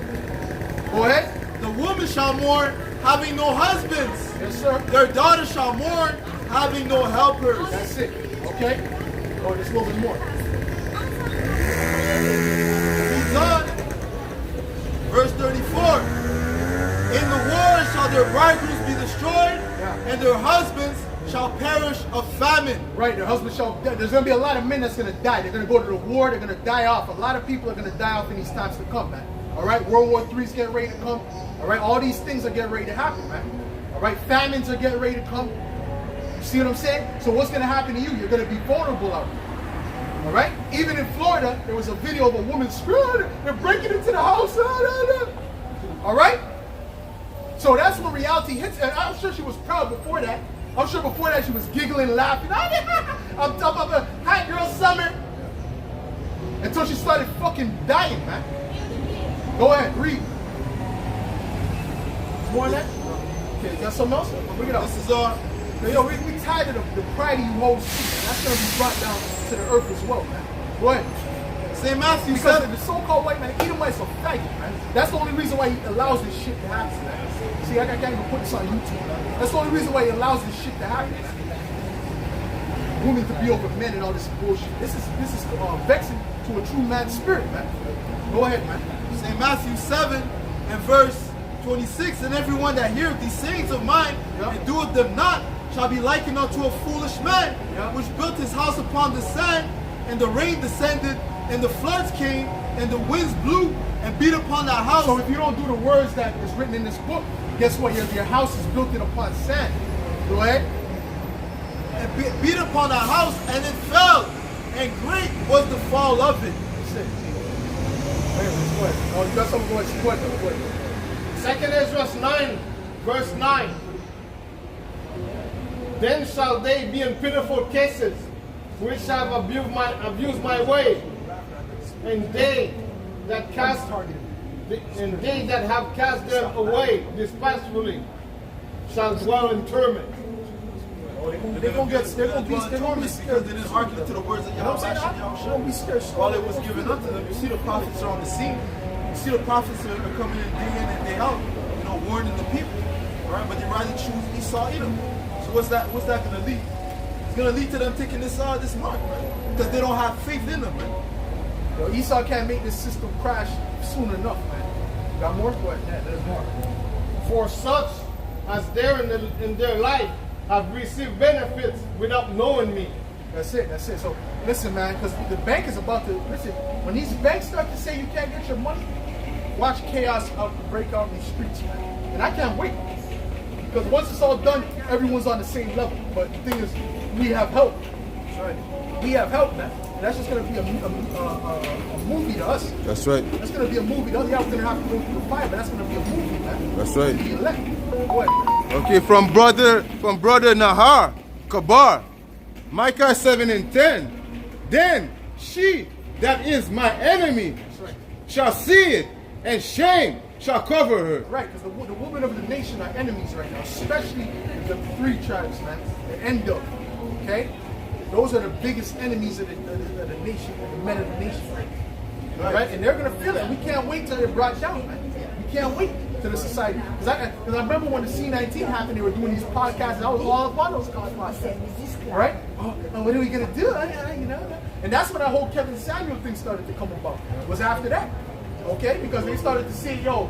Go ahead. The woman shall mourn, having no husbands. Yes, sir. Their daughter shall mourn, having no helpers. That's it. Okay? Oh, there's a little bit more. Reads on. Verse 34. In the war shall their bridegrooms be destroyed, Yeah. and their husbands shall perish of famine. Right, their husband shall. There's going to be a lot of men that's going to die. They're going to go to the war. They're going to die off. A lot of people are going to die off in these times to come, man. All right, World War III is getting ready to come. All right, all these things are getting ready to happen, man. All right, famines are getting ready to come. You see what I'm saying? So what's going to happen to you? You're going to be vulnerable out there. All right. Even in Florida, there was a video of a woman screaming. They're breaking into the house. All right. So that's when reality hits, and I'm sure she was proud before that. I'm sure before that she was giggling, laughing. I'm top of a hot girl summer. Until she started fucking dying, man. Go ahead, read. More on that? Okay, you got something else? Bring it up. This is Yo, we tired of the pride you hold, and that's going to be brought down to the earth as well, man. Go ahead. St. Matthew Because 7. the so-called white man, Edomites are faggot, man. That's the only reason why he allows this shit to happen, man. See, I can't even put this on YouTube, man. That's the only reason why he allows this shit to happen, man. Women to be over men and all this bullshit. This is vexing to a true man's spirit, man. Go ahead, man. St. Matthew 7 and verse 26. And everyone that heareth these sayings of mine and doeth them not shall be likened unto a foolish man, which built his house upon the sand, and the rain descended, and the floods came, and the winds blew and beat upon that house. So if you don't do the words that is written in this book, guess what? Your house is built in upon sand. Go ahead. And beat upon that house, and it fell, and great was the fall of it. That's it. Wait, go ahead. Oh, you got something going to go ahead. Second Ezra 9, verse 9. Then shall they be in pitiful cases, which have abused my way, and they that have cast them away despitefully shall dwell in torment. They're going to be because they didn't hearken to the words of Yahweh. While it was given unto them, you see the prophets are on the scene. You see the prophets are coming in day in and day out, warning the people. All right, but they rather choose Esau, Edom. So what's that going to lead? It's going to lead to them taking this mark, man, because they don't have faith in them, man. Yo, Esau can't make this system crash soon enough, man. Got more? Go ahead. Yeah, there's more. For such as there in their life have received benefits without knowing me. That's it. So listen, man, because the bank is about to listen. When these banks start to say you can't get your money, watch chaos break out in the streets, man. And I can't wait, because once it's all done, everyone's on the same level. But the thing is, we have help. That's right. We have help, man. And that's just going to be a movie to us. That's right. That's going to be a movie. Yeah, we're going to have to go through the fire, but that's going to be a movie, man. That's right. The elect. Go ahead. Okay, from brother Nahar, Kabar, Micah 7 and 10. Then she that is my enemy shall see it, and shame shall cover her. Right, because the women of the nation are enemies right now, especially the three tribes, man. The end of, okay? Those are the biggest enemies of the nation, the men of the nation, right? Right? And they're going to feel it. We can't wait till they're brought down, man. We can't wait to the society. Because I remember when the C-19 happened, they were doing these podcasts, and I was all up on those podcasts. Right? Oh, what are we going to do? And that's when that whole Kevin Samuel thing started to come about. It was after that. Okay? Because they started to say, yo,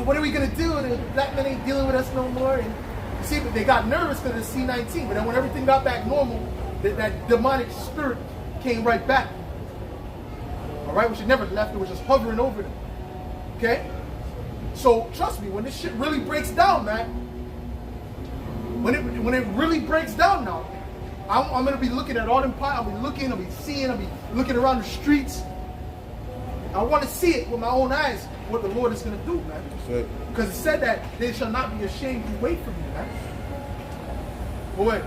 what are we going to do? The black men ain't dealing with us no more. And you see, but they got nervous because of the C-19. But then when everything got back normal, that demonic spirit came right back. All right? Which it never left. It was just hovering over them. Okay? So trust me, when this shit really breaks down, man, when it really breaks down now, I'm gonna be looking at all them pies. I'll be seeing, I'll be looking around the streets. I want to see it with my own eyes what the Lord is gonna do, man. Right. Because it said that they shall not be ashamed to wait for me, man. But wait.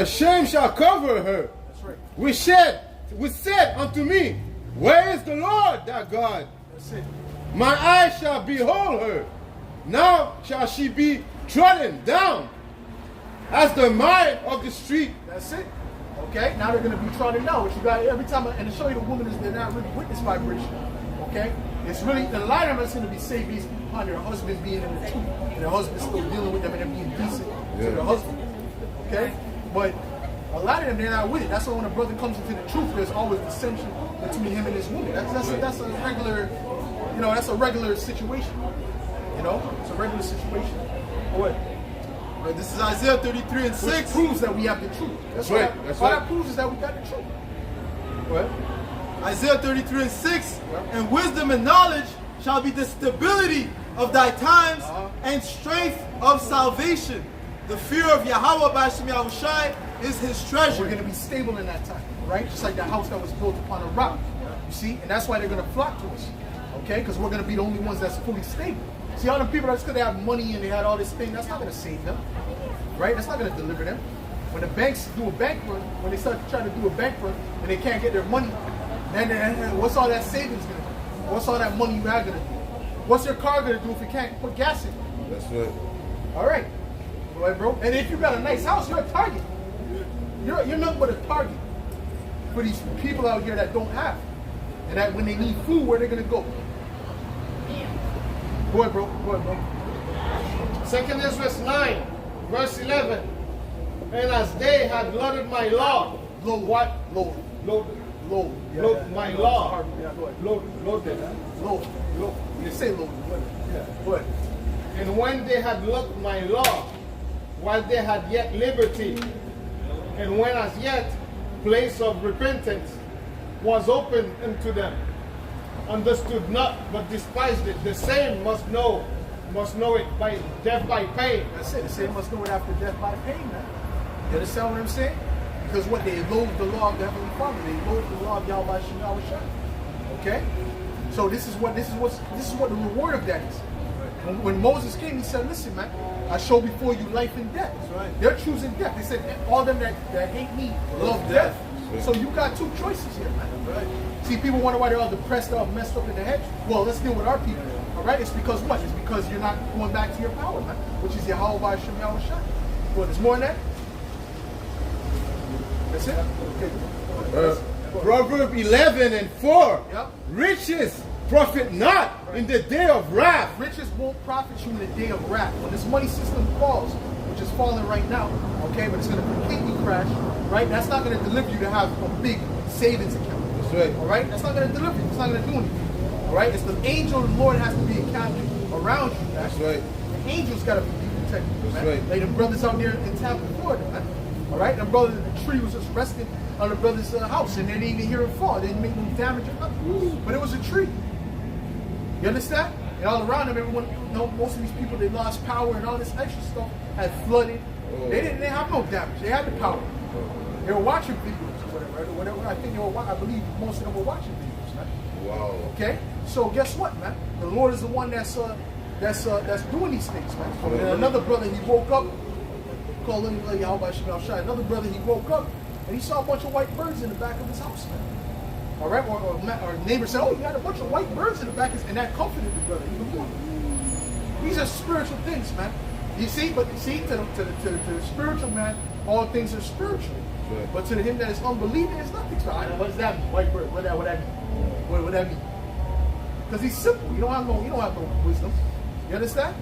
Shame shall cover her. That's right. We said unto me, where is the Lord thy God? That's it. My eyes shall behold her. Now shall she be trodden down as the mire of the street. That's it. Okay, now they're going to be trodden down. Which you got every time, and to show you the woman is they're not really witness vibration. Okay, it's really a lot of them is going to be saved based upon their husbands being in the truth, and their husbands still dealing with them and them being decent to their husband. Okay, but a lot of them they're not with it. That's why when a brother comes into the truth, there's always dissension between him and his woman. That's a regular, that's a regular situation. You know, it's a regular situation. What? Right, this is Isaiah 33 and Which 6. proves that we have the truth. That's right, What that's all right. that proves is that we got the truth. What? Isaiah 33 and 6. And wisdom and knowledge shall be the stability of thy times and strength of salvation. The fear of Yahweh by Hashem Yahushai is his treasure. We're going to be stable in that time, right? Just like the house that was built upon a rock. You see? And that's why they're going to flock to us. Okay? Because we're going to be the only ones that's fully stable. See, all the people that's because they have money and they had all this thing, that's not going to save them. Right? That's not going to deliver them. When the banks do a bank run, when they start trying to do a bank run and they can't get their money, then what's all that savings going to do? What's all that money you have going to do? What's your car going to do if you can't put gas in it? That's right. All right. All right, bro. And if you got a nice house, you're a target. You're nothing but a target for these people out here that don't have. And that when they need food, where they're going to go? Go ahead, bro. Go ahead, bro. 2 Ezra 9, verse 11. And as they had loaded my law, Load. what? Load. Load, Load. Yeah, load yeah. my Yeah, law. hard. Yeah, go ahead. Loaded. Load. Load. You say load. Yeah. Go ahead. And when they had looked my law, while they had yet liberty, and when as yet place of repentance was open unto them, understood not, but despised it, the same must know it by death by pain. That's it. The same must know it after death by pain now. You understand what I'm saying? Because what they loathe the law of the Heavenly Father, they loathe the law of Yahweh Shem Yahushua. Okay? So this is what the reward of that is. When Moses came, he said, listen, man, I show before you life and death. right. They're choosing death. They said, all them that hate me love death. So you got two choices here, man. Right. See, people wonder why they're all depressed, all messed up in the head. Well, let's deal with our people. All right? It's because what? It's because you're not going back to your power, man, which is Yahweh by Hashem Yahushua. Well, there's more than that? That's it? Okay. Proverb 11 and 4. Yep. Riches profit not in the day of wrath. Riches won't profit you in the day of wrath. When this money system falls, which is falling right now, okay, but it's going to completely crash, right? That's not going to deliver you to have a big savings account. That's right. All right? That's not going to deliver you. It's not going to do anything. All right? It's the angel of the Lord has to be encamped around you, man. That's right. The angels got to be protected, man. That's right. Like the brothers out there in Tampa, Florida, man. All right? The brother, the tree was just resting on the brother's house, and they didn't even hear it fall. They didn't make no damage or nothing. But it was a tree. You understand? And all around them, everyone, you know, most of these people, they lost power and all this extra stuff had flooded. They didn't have no damage. They had the power. They were watching videos or whatever. I think they were. I believe most of them were watching videos, man. Wow. Okay. So guess what, man? The Lord is the one that's doing these things, man. And another brother, he woke up, called him Yahweh Shem Yahushua. Another brother, he woke up and he saw a bunch of white birds in the back of his house, man. All right, or neighbor said, "Oh, you got a bunch of white birds in the back," and that comforted the brother even more. These are spiritual things, man. You see, but you see, to the spiritual man, all things are spiritual. Right. But to him that is unbelieving, it's nothing. So, what does that mean? White bird. What that mean? What that mean? Because he's simple. You don't have no wisdom. You understand?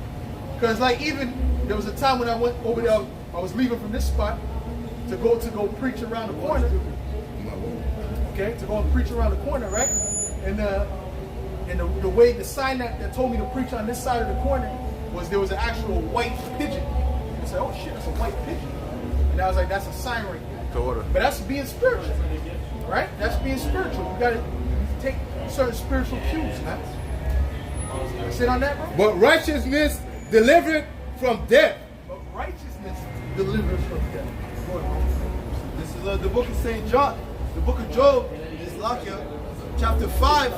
Because like even there was a time when I went over there, I was leaving from this spot to go preach around the corner. Okay, to go and preach around the corner, right? And the way the sign that told me to preach on this side of the corner was there was an actual white pigeon. I said, "Oh shit, that's a white pigeon." And I was like, "That's a sign right there." To order. But that's being spiritual, right? That's being spiritual. You gotta take certain spiritual cues, man. Sit on that, bro. But righteousness delivered from death. But righteousness delivers from death. Go ahead, bro. This is the book of St. John. The book of Job is Lakia, chapter 5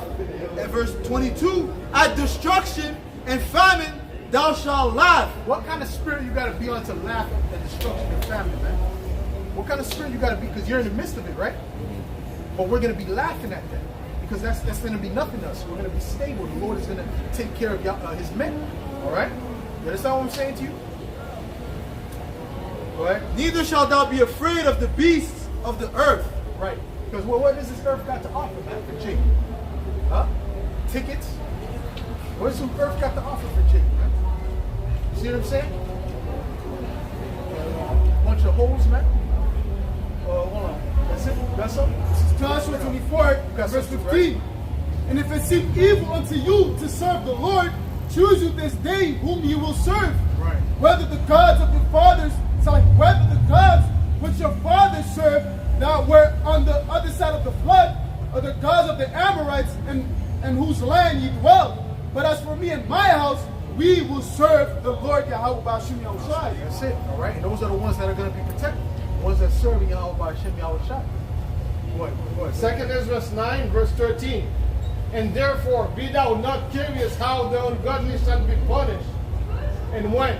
and verse 22. At destruction and famine thou shalt laugh. What kind of spirit you gotta be on to laugh at destruction and famine, man? What kind of spirit you gotta be? Because you're in the midst of it, right? But we're gonna be laughing at that. Because that's gonna be nothing to us. We're gonna be stable. The Lord is gonna take care of his men. Alright? You understand what I'm saying to you? Alright? Neither shalt thou be afraid of the beasts of the earth. Right. Because what does this earth got to offer, man, for Jake? Huh? Tickets? What does this earth got to offer for Jake, man? You see what I'm saying? Bunch of holes, man. Hold on. That's it? Got something? Joshua 24, Got verse something, 15. And if it seem evil unto you to serve the Lord, Choose you this day whom you will serve. Right. Whether the gods of your fathers, whether the gods which your fathers served that were on the other side of the flood, or the gods of the Amorites in whose land ye dwell. But as for me and my house, we will serve the Lord Yahweh Ba'ashim Yahushai. That's it, all right? And those are the ones that are going to be protected. The ones that serve Yahweh Ba'ashim Yahushai. What? 2nd Ezra 9, verse 13. And therefore be thou not curious how the ungodly shall be punished, and when,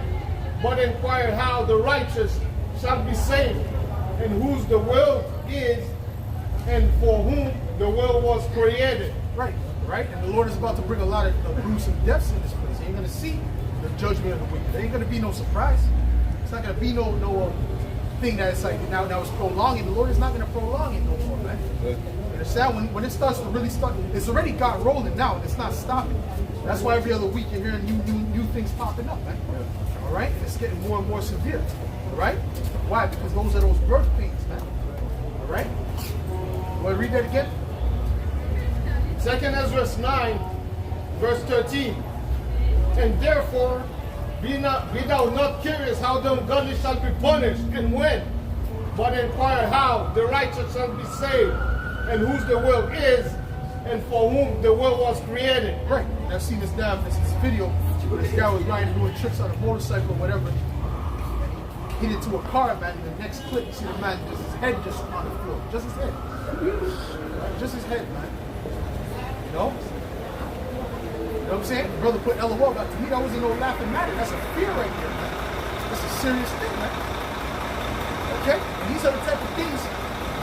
but inquire how the righteous shall be saved, and whose the world is, and for whom the world was created. Right, right? And the Lord is about to bring a lot of gruesome deaths in this place. You ain't going to see the judgment of the wicked. There ain't going to be no surprise. It's not going to be no thing that it's like now it's prolonging. The Lord is not going to prolong it no more, man. You understand? When it starts to really start, it's already got rolling now, and it's not stopping. That's why every other week you're hearing new things popping up, man. All right? And it's getting more and more severe. All right? Why? Because those are those birth pains, man. All right? Want to read that again? 2nd Ezra 9, verse 13. And therefore be thou not curious how the ungodly shall be punished, and when, but inquire how the righteous shall be saved, and whose the world is, and for whom the world was created. Right. I've seen this now. This video where this guy was riding, doing tricks on a motorcycle or whatever. And he hit into a car, man. And the next clip, you see the man, just his head just on the floor. Just his head. Right? Just his head, man. You know? You know what I'm saying? The brother put LOL. But to me, that wasn't no laughing matter. That's a fear right there, man. That's a serious thing, man. Okay? And these are the type of things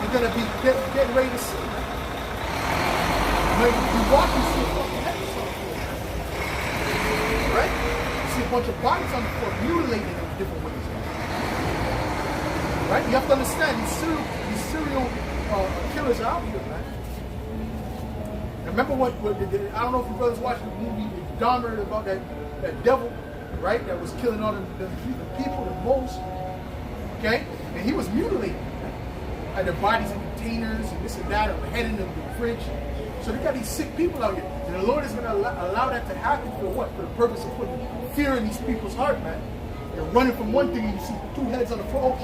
you're going to be getting ready to see, man. When you walk, you see a fucking head on the floor. Right? You see a bunch of bodies on the floor mutilated in different ways. Right? You have to understand, these serial killers are out here, man. Remember what I don't know if you brothers watched the movie Dahmer about that devil, right? That was killing all the people the most. Okay? And he was mutilated. Had their bodies in containers and this and that, or head in the fridge. So they got these sick people out here. And the Lord is going to allow that to happen for what? For the purpose of putting fear in these people's heart, man. They're running from one thing and you see two heads on the floor.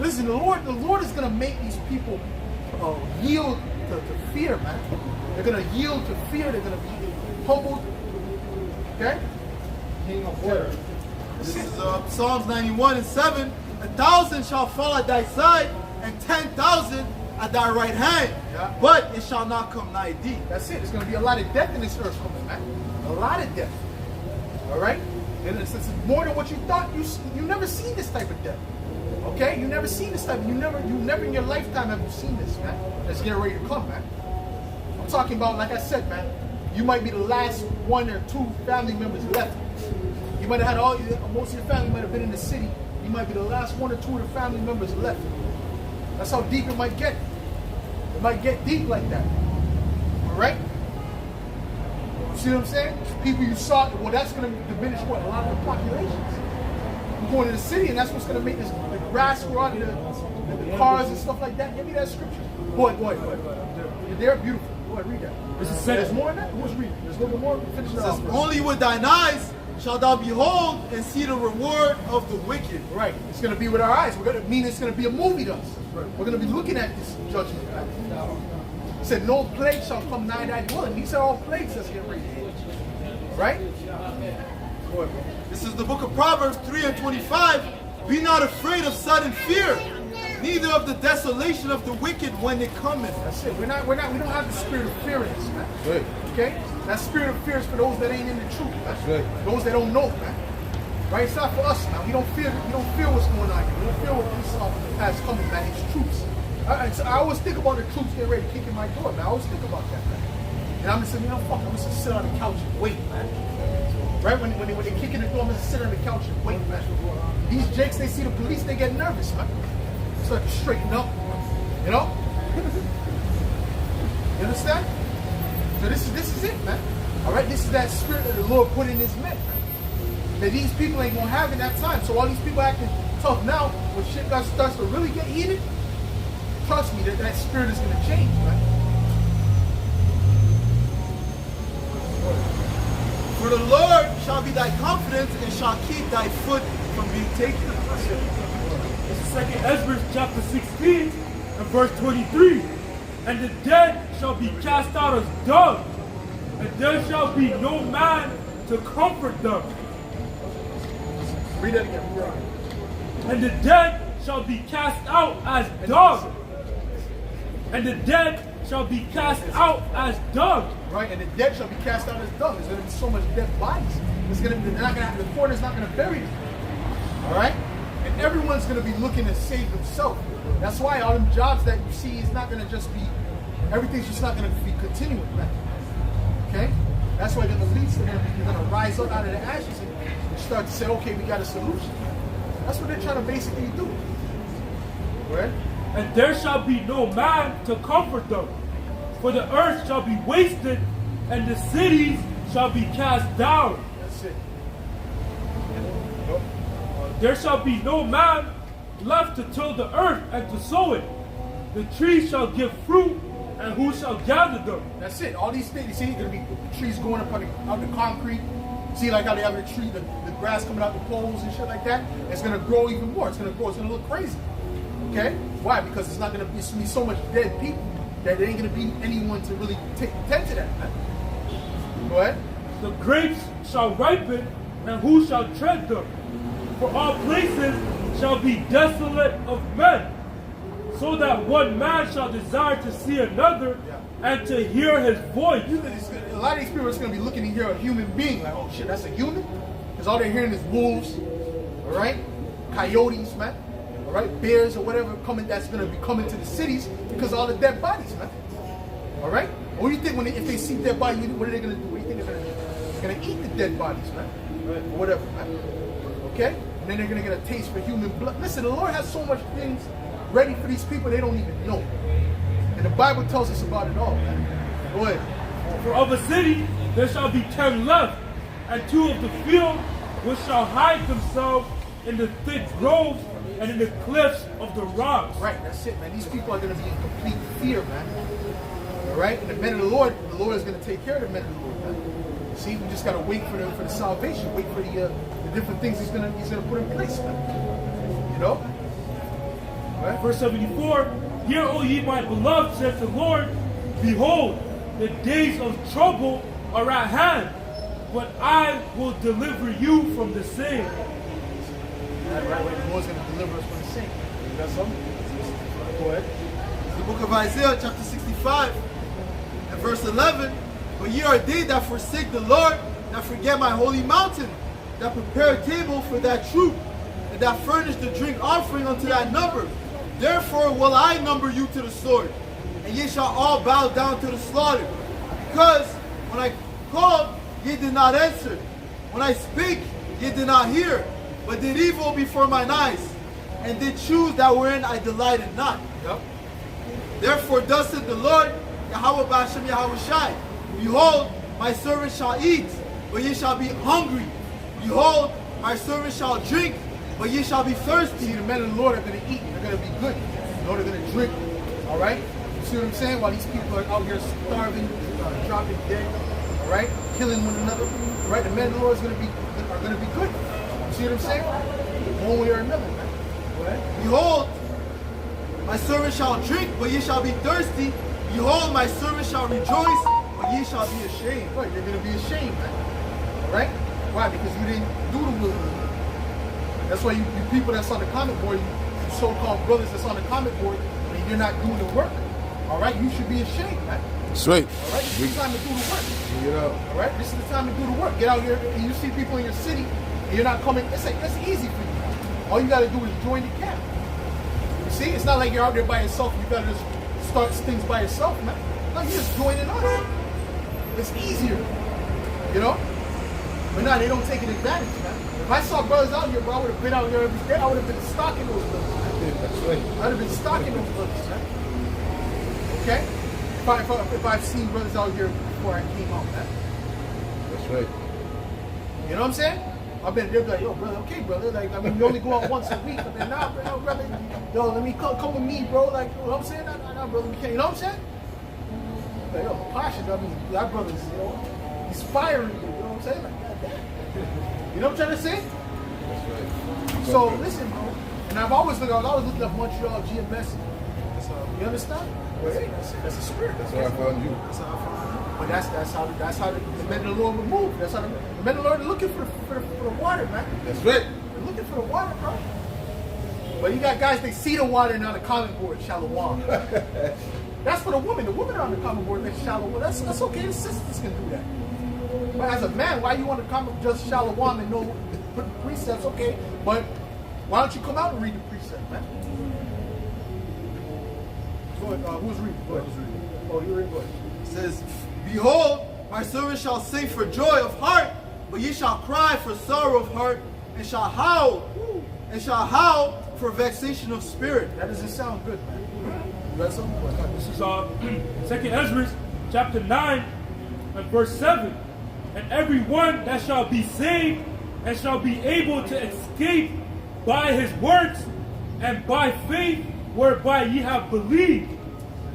Listen, the Lord is going to make these people yield to fear, man. They're going to yield to fear. They're going to be humbled. Okay? King of Water. This is Psalms 91 and 7. 1,000 shall fall at thy side, and 10,000 at thy right hand. Yeah. But it shall not come nigh thee. That's it. There's going to be a lot of death in this earth coming, man. A lot of death. All right? And it's more than what you thought. You never seen this type of death. Okay? You never seen this type. You never in your lifetime have you seen this, man. That's getting ready to come, man. I'm talking about, like I said, man, you might be the last one or two family members left. You might have had most of your family might have been in the city. You might be the last one or two of the family members left. That's how deep it might get. It might get deep like that. All right? You see what I'm saying? People you saw, well, that's going to diminish what? A lot of the populations. You go into the city, and that's what's going to make the grass grow out of the cars and stuff like that. Give me that scripture. Boy. They're beautiful. Boy, read that. There's more in that? Who's reading? There's a little bit more. Finish it off. Only with thine eyes shalt thou behold and see the reward of the wicked. Right. It's going to be with our eyes. It's going to be a movie to us. Right. We're going to be looking at this judgment. It said, no plague shall come nigh thy dwelling. These are all plagues that's getting ready to hit. Right? This is the book of Proverbs 3 and 25. Be not afraid of sudden fear, neither of the desolation of the wicked when it cometh. That's it. We don't have the spirit of fear in us, man. Right. Okay? That spirit of fear is for those that ain't in the truth, man. That's right. Those that don't know, man. Right? It's not for us now. We don't fear what's going on here. We don't fear what Esau has coming, man. It's troops. I always think about the troops getting ready to kick in my door, man. I always think about that, man. And I'm just saying, fuck, I'm just gonna sit on the couch and wait, man. Right? When they kick in the door, I'm gonna sit on the couch and wait, man. These jakes, they see the police, they get nervous, man. Start to straighten up. You know? You understand? So this is it, man. Alright, this is that spirit that the Lord put in his men, man. That these people ain't gonna have in that time. So all these people acting tough now, when shit starts to really get heated, trust me, that spirit is gonna change, man. For the Lord shall be thy confidence and shall keep thy foot from being taken. This is 2 Ezra chapter 16 and verse 23. And the dead shall be cast out as dung, and there shall be no man to comfort them. Read that again. Read. And the dead shall be cast out as dung. And the dead shall be cast out as dung. Right, and the dead shall be cast out as dung. There's going to be so much dead bodies. They're not going to. The coroner's not going to bury them. All right, and everyone's going to be looking to save themselves. That's why all them jobs that you see is not going to just be. Everything's just not going to be continuing. Right? Okay, that's why the elites are going to rise up out of the ashes and start to say, okay, we got a solution. That's what they're trying to basically do. Right? And there shall be no man to comfort them. For the earth shall be wasted, and the cities shall be cast down. That's it. There shall be no man left to till the earth and to sow it. The trees shall give fruit, and who shall gather them? That's it. All these things, you see, going to be trees going up on the concrete. See, like how they have the tree, the grass coming out the poles and shit like that. It's going to grow even more. It's going to grow. It's going to look crazy. Okay? Why? Because it's not going to be so much dead people that there ain't going to be anyone to really tend to that. Man. Go ahead. The grapes shall ripen, and who shall tread them? For all places shall be desolate of men, so that one man shall desire to see another and to hear his voice. A lot of these people are going to be looking to hear a human being like, oh shit, that's a human? Because all they're hearing is wolves, all right? Coyotes, man. Right, bears or whatever that's going to be coming to the cities because of all the dead bodies, man. All right. What do you think if they see dead bodies? What are they going to do? What do you think they're going to do? They're going to eat the dead bodies, man. Right. Or whatever, man. Okay. And then they're going to get a taste for human blood. Listen, the Lord has so much things ready for these people they don't even know, and the Bible tells us about it all, man. Go ahead. For of a city there shall be 10 left, and 2 of the field which shall hide themselves in the thick groves and in the cliffs of the rocks. Right, that's it, man. These people are going to be in complete fear, man. All right? And the men of the Lord is going to take care of the men of the Lord, man. See, we just got to wait for the salvation, wait for the different things he's going to put in place, man. You know? Right? Verse 74, Hear, O ye my beloved, saith the Lord, behold, the days of trouble are at hand, but I will deliver you from the same. Right, the Lord's going to deliver us from the same. You got something? Go ahead. The book of Isaiah, chapter 65, and verse 11. But ye are they that forsake the Lord, that forget my holy mountain, that prepare a table for that troop, and that furnish the drink offering unto that number. Therefore will I number you to the sword, and ye shall all bow down to the slaughter. Because when I called, ye did not answer. When I spake, ye did not hear, but did evil before mine eyes, and did choose that wherein I delighted not. Yep. Therefore thus said the Lord, Yahweh Ba'ashem Yahweh Shai, behold, my servant shall eat, but ye shall be hungry. Behold, my servant shall drink, but ye shall be thirsty. See, the men of the Lord are going to eat, they're going to be good. You know, they're going to drink. All right? You see what I'm saying? While these people are out here starving, dropping dead, all right? Killing one another. All right? The men of the Lord are going to be good. You see what I'm saying? One way or another, man. Go ahead. Behold, my servant shall drink, but ye shall be thirsty. Behold, my servant shall rejoice, but ye shall be ashamed. Right, you're going to be ashamed, man. All right? Why? Because you didn't do the will of the Lord. That's why you people that's on the comment board, you so-called brothers that's on the comment board, and you're not doing the work. All right? You should be ashamed, man. Sweet. All right? This is the time to do the work. You know. All right? This is the time to do the work. Get out here, and you see people in your city, and you're not coming. It's easy for you. All you got to do is join the camp. You see? It's not like you're out there by yourself. You got to just start things by yourself, man. No, you're just joining us. It's easier. You know? But now they don't take an advantage, man. If I saw brothers out here, bro, I would have been out here every day. I would have been stalking those brothers, man. That's right. I would have been stalking those brothers, man. Okay? If I've seen brothers out here before I came out, man. That's right. You know what I'm saying? I've been there, like, yo, brother, okay, brother. Like, I mean, we only go out once a week. But then, nah, bro, brother, yo, let me come with me, bro. Like, you know what I'm saying? Nah, brother, we can't. You know what I'm saying? Like, yo, Pasha, I mean, that brother's, you know, he's firing you. You know what I'm I'm saying? Like, goddamn. You know what I'm trying to say? That's right. So listen, bro. And I was always looking at Montreal GMS. You understand? Well, hey, that's a spirit. That's why I found you. That's how I found you. But that's how the men of the Lord will move. That's how the men of the Lord are looking for the water, man. That's right. They're looking for the water, bro. But you got guys, they see the water and on the common board, shallow water. That's for the woman. The women are on the common board, make shallow water. That's okay. The sisters can do that. But as a man, why you want to come just shallow water and know put the precepts? Okay, but why don't you come out and read the precept, man? Go ahead. Who's reading? Go ahead. Oh, you're reading. Go ahead. It says, Behold, my servant shall sing for joy of heart, but ye shall cry for sorrow of heart, and shall howl for vexation of spirit. That doesn't sound good, man. You got something? Go ahead. This is 2 Ezra chapter 9 and verse 7. And every one that shall be saved and shall be able to escape by his works and by faith whereby ye have believed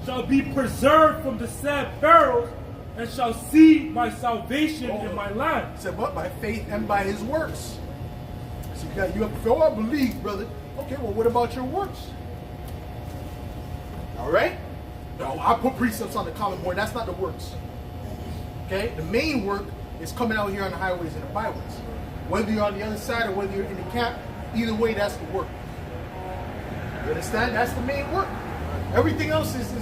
shall be preserved from the sad pharaohs and shall see my salvation in my land. He said, but by faith and by his works. So you have to all believe, brother. Okay, well, what about your works? All right? No, I put precepts on the common board. That's not the works. Okay? The main work is coming out here on the highways and the byways. Whether you're on the other side or whether you're in the camp, either way, that's the work. You understand? That's the main work. Everything else is the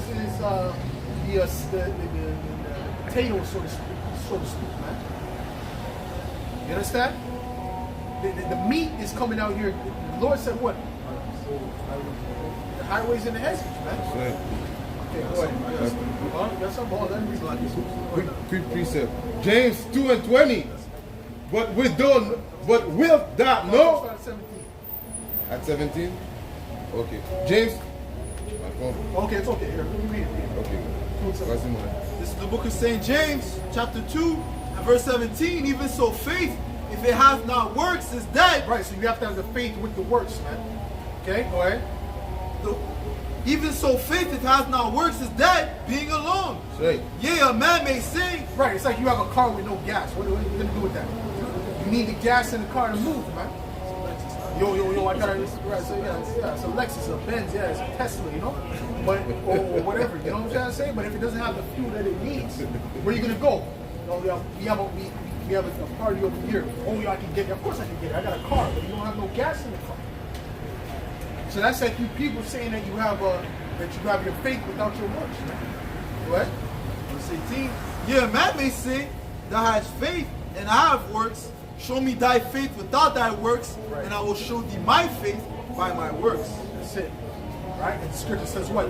potatoes, so to speak, man. You understand? The meat is coming out here. The Lord said what? The highways and the hedges, man. That's right. Okay, go ahead. That's some ball. Let me read this. Quick precept. James 2 and 20. But wilt thou know? Start at 17. At 17? Okay. James. My phone. Okay, it's okay. Here, let me read it. Okay. What's in mine? This is the book of St. James, chapter 2, and verse 17. Even so, faith, if it hath not works, is dead. Right, so you have to have the faith with the works, man. Okay, go ahead. Even so, faith, if it hath not works, is dead, being alone. That's right. Yea, a man may say, Right, it's like you have a car with no gas. What are you going to do with that? You need the gas in the car to move, man. Yo, I got this. Right, so yeah, it's a Lexus, a Benz, yeah, it's a Tesla, you know? But, or whatever, you know what I'm trying to say? But if it doesn't have the fuel that it needs, where are you going to go? You know, we have a party over here. Oh, yeah, I can get it. Of course I can get it. I got a car, but you don't have no gas in the car. So that's like you people saying that you have your faith without your works, man. What? verse 18, yea, a man may say, thou hast faith, and I have works. Show me thy faith without thy works, Right. and I will show thee my faith by my works. That's it. Right? And the scripture says what?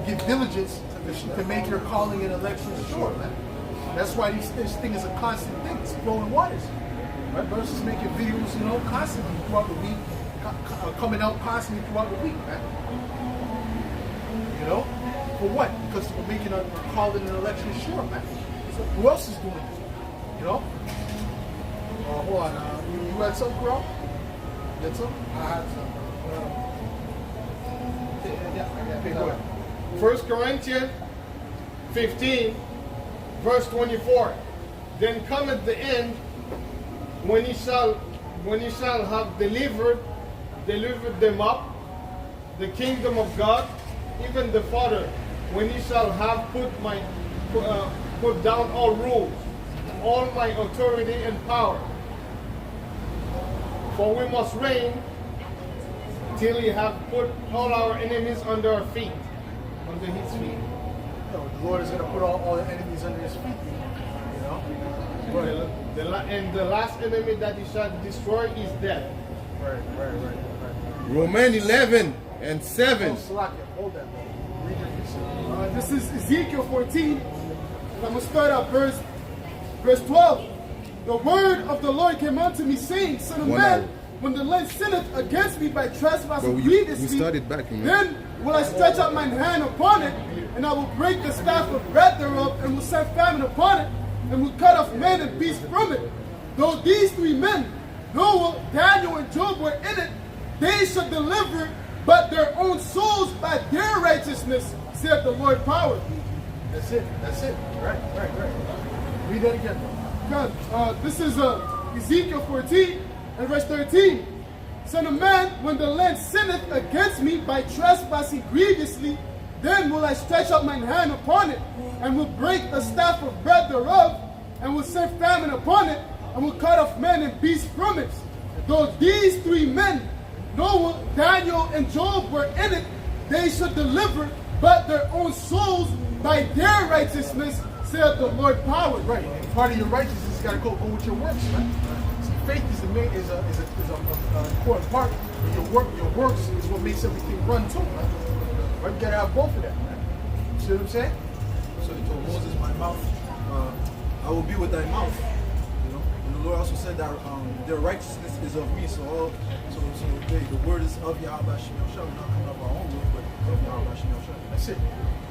Give diligence to make your calling and election sure, man. That's why this thing is a constant thing. It's flowing waters. Right? Brothers is making videos, you know, constantly throughout the week, coming out constantly throughout the week, man. You know? For what? Because we're making our calling and election sure, man. So who else is doing it? You know? Hold on. You had something, bro? You had something? I had something. Okay, go ahead. 1 Corinthians 15, verse 24. Then cometh the end, when ye shall have delivered them up, the kingdom of God, even the Father, when ye shall have put down all rules, all my authority and power. For we must reign till ye have put all our enemies under our feet, under his feet. No, the Lord is going to put all the enemies under his feet. You know? And the last enemy that he shall destroy is death. Right. Romans 11 and 7. Salakia, hold that, bro. Read your This is Ezekiel 14, and I'm going to start out verse 12. The word of the Lord came unto me, saying, Son of 1 man, hour. when the land sinneth against me by But trespassing we grievously, started back, man. then will I stretch out mine hand upon it, and I will break the staff of bread thereof, and will send famine upon it, and will cut off man and beast from it. Though these three men, Noah, Daniel, and Job were in it, they shall deliver but their own souls by their righteousness, saith the Lord power. That's it. Right. Read that again. God, this is Ezekiel 14 and verse 13. Son of man, when the land sinneth against me by trespassing grievously, then will I stretch out mine hand upon it, and will break the staff of bread thereof, and will send famine upon it, and will cut off men and beasts from it. Though these three men, Noah, Daniel, and Job, were in it, they should deliver but their own souls by their righteousness, saith the Lord power. Right. And part of your righteousness has got to go with your works, man. See, faith is the main is a important part. But your works is what makes everything run too, man. Right? You gotta have both of that, man. See what I'm saying? So he told Moses, my mouth, I will be with thy mouth. You know, and the Lord also said that their righteousness is of me. So the word is of Yahweh Shemel Shah, not coming of our own word, but of Yahweh Shemel Shah. That's it.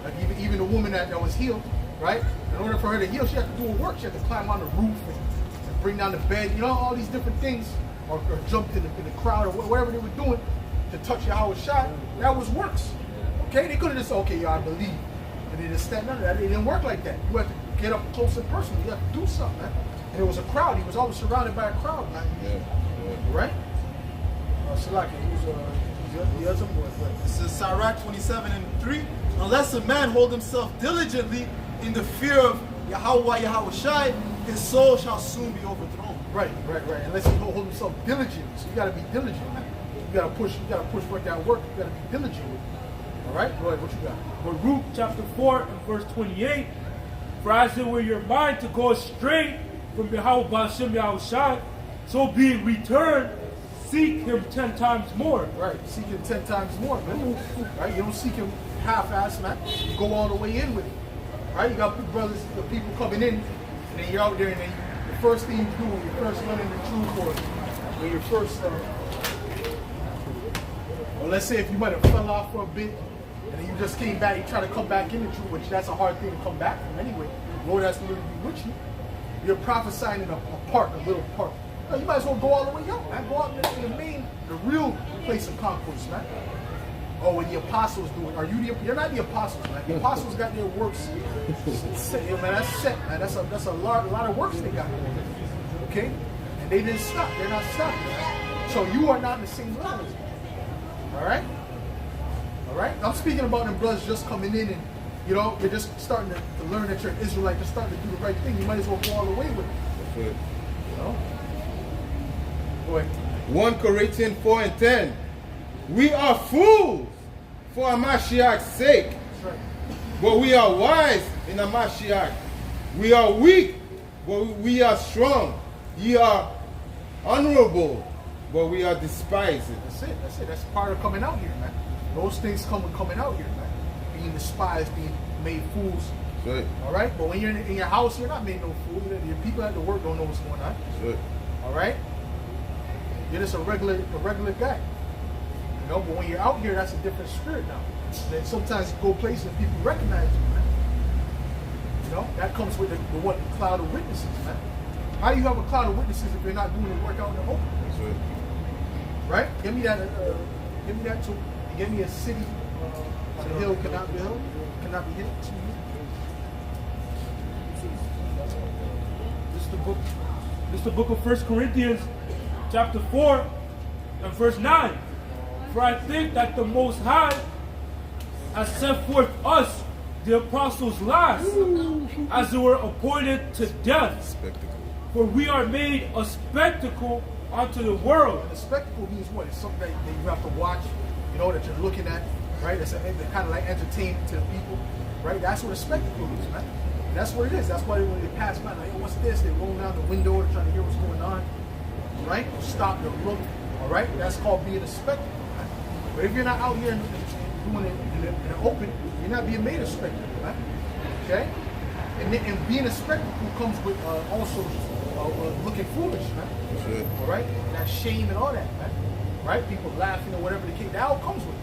Like even the woman that was healed, right? In order for her to heal, she had to do her work. She had to climb on the roof and bring down the bed. You know, all these different things, or jumped in the crowd, or whatever they were doing to touch Yahweh Shai. That was works. Okay, they could have just said, okay, I believe. And they just stand under that. It didn't work like that. You have to get up close and personal. You have to do something, man. And it was a crowd. He was always surrounded by a crowd, man. Right? Salaki, who's the other boy? This is Sirach 27:3. Unless a man hold himself diligently in the fear of Yahweh Shai, his soul shall soon be overthrown. Right. Unless he hold himself diligent. So you gotta be diligent, man. You gotta push for that work. You gotta be diligent with it. Alright? Go ahead, what you got? Baruch chapter 4 and verse 28. For as it were your mind to go astray from Yahweh Ba'ashem Yahushai, so being returned, seek him 10 times more. Right, seek him 10 times more, man. Right, you don't seek him half-ass, man. You go all the way in with it. Right, you got brothers, the people coming in, and then you're out there, and then the first thing you do when you're first learning the truth, or when you're first, or let's say if you might have fell off for a bit, and then you just came back, you try to come back in the truth, which that's a hard thing to come back from anyway. The Lord has to really be with you. You're prophesying in a park, a little park. You might as well go all the way out, man. Go out in the main, the real place of conquest, man. Oh, what the apostles do it. You're not the apostles, man. The apostles got their works. Man, that's set, man. That's a lot of works they got. Okay? And they didn't stop. They're not stopping. Man. So you are not in the same level. Alright? Alright? I'm speaking about them brothers just coming in and, you know, you're just starting to learn that you're an Israelite, just starting to do the right thing. You might as well go all the way with it. That's it. You know? Go ahead. 1 Corinthians 4 and 10. We are fools for Mashiach's sake, Right. but we are wise in Mashiach. We are weak, but we are strong. Ye are honorable, but we are despised. That's it. That's it. That's part of coming out here, man. Those things coming out here, man. Being despised, being made fools. That's it. All right. But when you're in your house, you're not made no fool. Your people at the work don't know what's going on. That's it. All right. You're just a regular guy. You know. But when you're out here, that's a different spirit now. Then sometimes you go places and people recognize you, man. You know. That comes with the cloud of witnesses, man. How do you have a cloud of witnesses if you're not doing the work out in the open? That's it. Right? Give me that too. Give me a city. The hill cannot be held. Cannot be hid. This is the book of 1 Corinthians chapter 4 and verse 9. For I think that the Most High has set forth us, the apostles last, as it were appointed to death. Spectacle. For we are made a spectacle unto the world. And the spectacle means what? It's something that you have to watch, you know, that you're looking at, right? It's kind of like entertainment to the people, right? That's what a spectacle is, man. And that's what it is. That's why when they pass by, like, what's this? They roll down the window, they're trying to hear what's going on, right? Stop, they'll look, all right? That's called being a spectacle, right? But if you're not out here doing it in the open, you're not being made a spectacle, right? Okay? And being a spectacle comes with also looking foolish, man. That's it. All right? And that shame and all that, man. Right? People laughing or whatever the case. That all comes with it.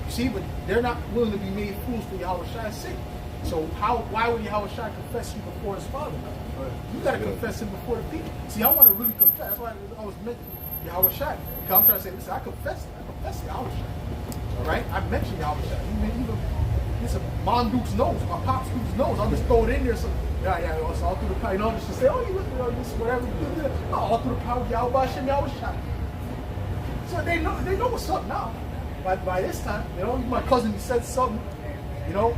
You see, but they're not willing to be made fools for Yahweh Shai's sake. So why would Yahweh Shai confess you before his father? Right. You got to confess him before the people. See, I want to really confess. That's why I always mention Yahweh Shai. Because I'm trying to say, listen, I confess Yahweh Shai. All right? I mentioned Yahweh Shai. Even listen, Mom Duke's nose, my Pop's Duke's nose. I'll just throw it in there. So, it's all through the power. You know, just say, oh, you look, this, whatever. No, all through the power of Yahweh Hashem, Yahweh Shai. So they know what's up now. By this time, you know, my cousin, he said something, you know,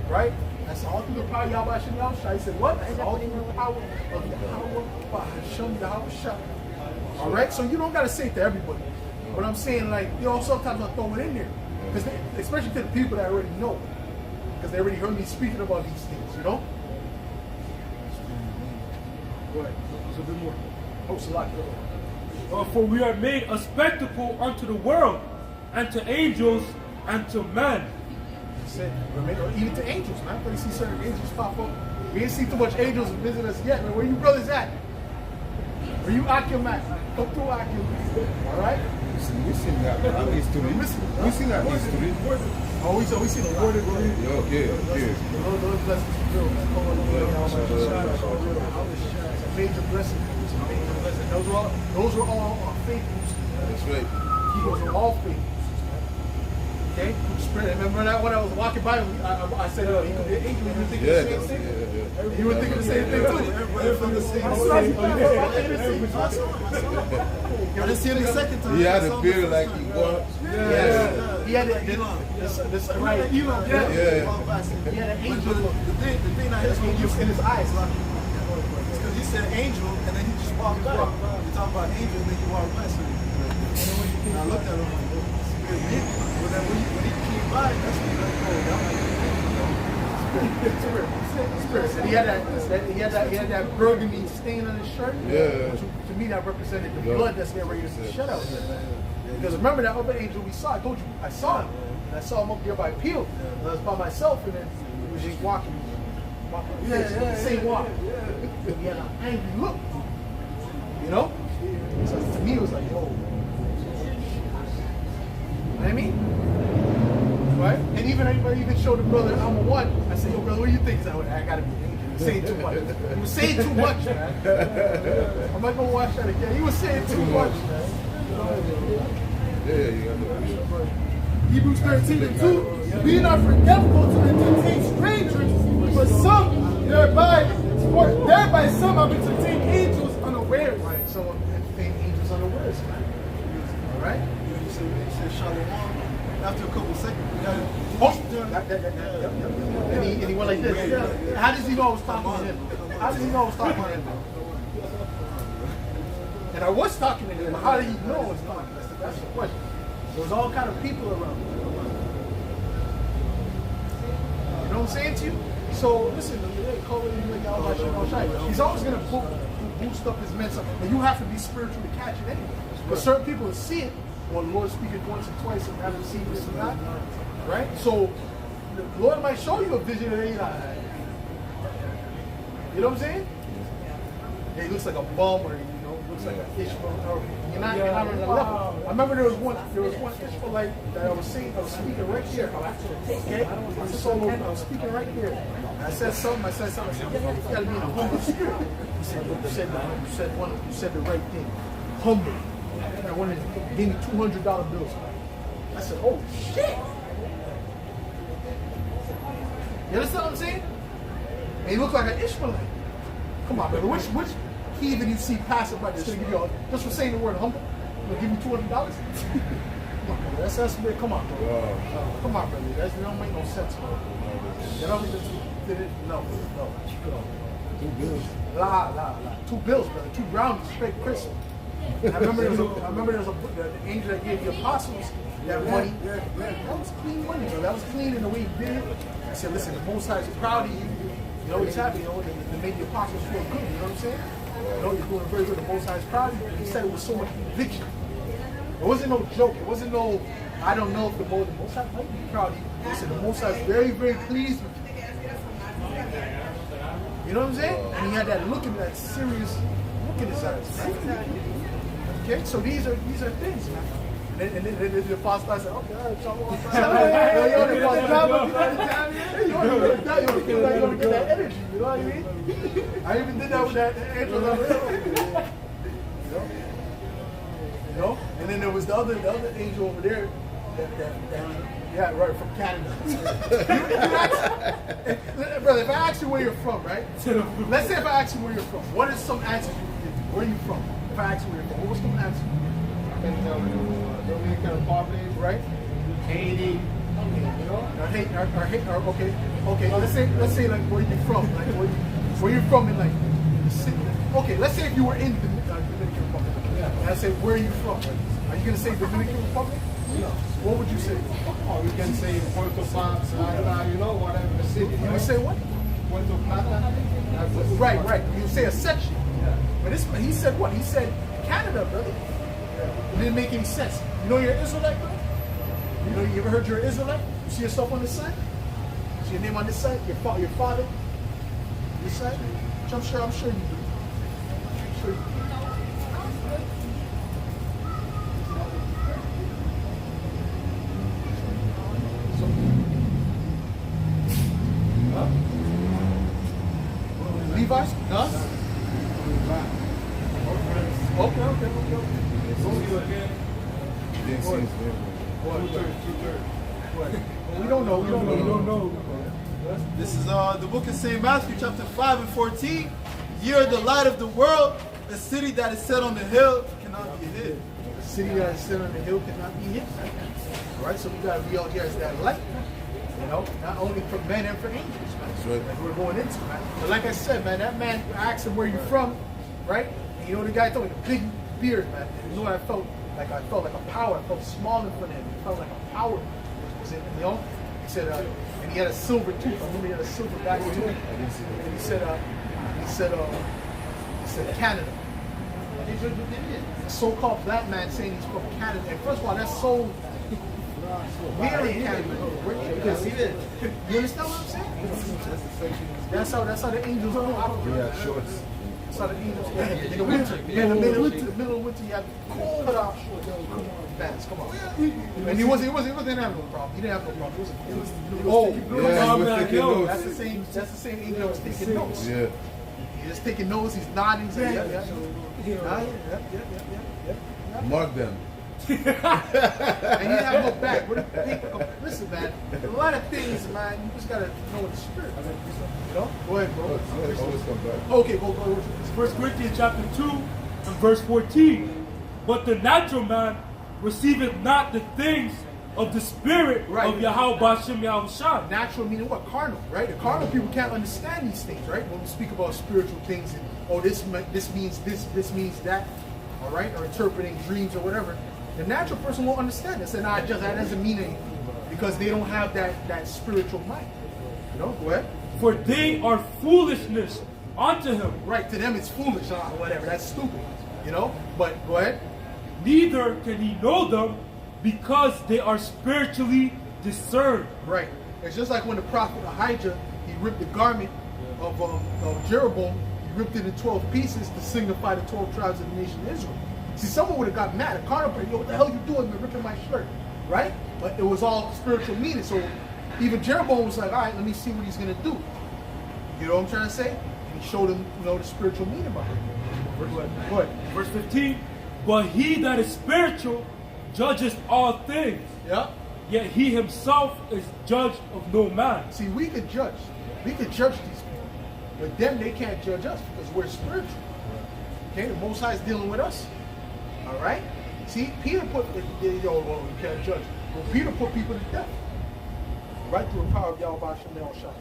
right? That's all through the power of Yahweh Hashem, Yahweh Shai. He said, what? That's all through the power of Yahweh Hashem, Yahweh Shai. All right? So you don't got to say it to everybody. But I'm saying, like, you know, sometimes I'll throw it in there. Because especially to the people that I already know. Because they already heard me speaking about these things, you know? Go ahead. There's a bit more. Hopes a lot. For we are made a spectacle unto the world, and to angels, and to men. Said, even to angels, man. But you see certain angels pop up. We ain't seen too much angels visit us yet, man. Where you brothers at? Where you Akim at? Come through Akim. Alright? We seen that history. We seen that history. Oh, we see the word of God. Okay. Those blessings major blessing. Those were all faith boosters. That's right. Those were all faith boosters. Okay? Remember that when I was walking by, I said, he could be an angel. You were thinking the same thing? You were thinking the same thing too? Everybody from the same I just see him the second time. He had a beard like he was. Yeah. He had this right. He had an angel look. The thing that hits me In his eyes. because he said angel and then he just walked back. You talk about angel and then you walk back. So, and I looked at him like, oh, spirit maybe. But then when he came by, that's when he like, oh, that might be Spirit. And he had that burgundy stain on his shirt. Yeah. Which, to me, that represented the blood that's getting ready to shed out here. Because remember that other angel we saw? I told you, I saw him. And I saw him up there by Peel. And I was by myself, and then he was just walking. Same walk. He had an angry look. You know? So to me, it was like, yo. You know what I mean? Right? And even showed the brother I'm a one. I said, yo, brother, what do you think? I gotta be angry. He was saying too much. He was saying too much, man. I'm not gonna watch that again. He was saying too much, man. Yeah, you got the Hebrews 13 and 2. Be not forgetful to entertain strangers, for some thereby some have entertained angels unawares. Right, so entertain angels unawares, man. All right? You said shalom. After a couple seconds, we got it. And he went like this. How does he know I was talking to him? How does he know I was talking to him? And I was talking to him. How did he know I was talking? That's the question. There was all kind of people around. You know what I'm saying to you? So listen, he's always going to boost up his mental, and you have to be spiritual to catch it anyway. But certain people will see it, or the Lord speak it once or twice and haven't seen this or that, right? So the Lord might show you a vision and you're like, you know what I'm saying? Yeah, he looks like a bum, or looks like an Ishmael, or you're not on the level. I remember there was one Ishmaelite that I was speaking right here. Okay? I was speaking right here. I said something. I said, you gotta be in a humble spirit. He said, you said the right thing. Humble. And I wanted to give me $200 bills. I said, oh shit. You understand what I'm saying? And he looked like an Ishmaelite. Come on, brother. Which heathen you see passing by that's gonna give you just for saying the word humble? Gonna give you $200? Come on, brother. That's come on, bro. Wow. Come on, brother. That don't make no sense, bro. You know what I mean? No. 2 bills. La. 2 bills, brother. 2 brownies, straight crystal. I remember there was the angel that gave the apostles that money. That was clean money, bro. That was clean in the way he did it. I said, listen, the Most High is proud of you. You know, he's happy. You know, they made the apostles feel good. You know what I'm saying? You know, you're doing very good. The Most High is proud of you. He said it with so much conviction. It wasn't no joke. It wasn't no, I don't know if the Most High might be proud of you. He said the Most High is very, very pleased with you. You know what I'm saying? And he had that look in that serious look in his eyes. Okay, so these are things, man. And then the apostle said, okay, all right, shalom. You're going to get that energy, you know what I mean? I even did that with that angel. You know? And then there was the other angel over there. Yeah, right, from Canada. Brother, if I ask you where you're from, right? Let's say if I ask you where you're from, what is some answers you would give me? Where are you from? If I ask you where you're from, what's some answers? Dominican Republic, right? Haiti. Okay. Let's say like where you from, like where you from in like the city. Okay, let's say if you were in the Dominican Republic. And I say where are you from? Are you gonna say Dominican Republic? No. What would you say? Oh, you can say Puerto Plata, you know, whatever the city. You would say what? Puerto Plata. Right. You say a section. Yeah. But he said what? He said Canada, brother. It didn't make any sense. You know you're an Israelite, brother? You ever heard you're an Israelite? You see yourself on this side? See your name on this side? Your father? This side? Which I'm sure you do. I'm sure you do. Levi's? Us? Okay. We don't know. This is the book of St. Matthew, chapter 5 and 14. Ye are the light of the world. A city that is set on the hill cannot be hid. A city that is set on the hill cannot be hid. All right, so we got to be out here as that light. You know, not only for men and for angels, man. That's right. Like we're going into, man. But like I said, man, that man asked him where you from, right? And you know the guy told me the big beard, man. And you know what I felt? Like I felt like a power. I felt small in front of him. It felt like a power was in, you know? He said, and he had a silver tooth. I remember he had a silver back tooth. And he said Canada. A so-called black man saying he's from Canada. And first of all, that's so weird in Canada. You understand what I'm saying? That's how the angels operate. Yeah, shorts. That's how the angels operate. In the winter, in the middle of winter, you have cut off shorts. Bands, come on. And he wasn't having no problem. He didn't have no problem. That's the same angel that was taking notes. Yeah. He's just taking notes. He's nodding. He's like, yeah. Mark them. And he didn't have no back. Listen, man, a lot of things, man, you just gotta know the spirit. You know? Go ahead, bro. Always come back. Okay, go. 1 Corinthians chapter 2 and verse 14. But the natural man receiveth not the things of the spirit of Yahweh Bashem Yahushua. Natural meaning what? Carnal, right? The carnal people can't understand these things, right? When we speak about spiritual things and this means this means that, all right? Or interpreting dreams or whatever. The natural person won't understand this, and that doesn't mean anything because they don't have that spiritual mind. You know, go ahead. For they are foolishness unto him. Right, to them it's foolish or whatever. That's stupid. You know, but go ahead. Neither can he know them because they are spiritually discerned. Right. It's just like when the prophet Ahijah, he ripped the garment of Jeroboam, he ripped it in 12 pieces to signify the 12 tribes of the nation of Israel. See, someone would have got mad. A carnal person, what the hell you doing? You're ripping my shirt, right? But it was all spiritual meaning. So even Jeroboam was like, all right, let me see what he's going to do. You know what I'm trying to say? And he showed him, the spiritual meaning behind it. Go ahead. Verse 15. But he that is spiritual judges all things. Yeah. Yet he himself is judge of no man. See, we could judge. We could judge these people. But them, they can't judge us because we're spiritual. Okay? The Most High is dealing with us. All right? See, Peter put, you can't judge. Well, Peter put people to death. Right through the power of Yahweh Bashem Yahushua.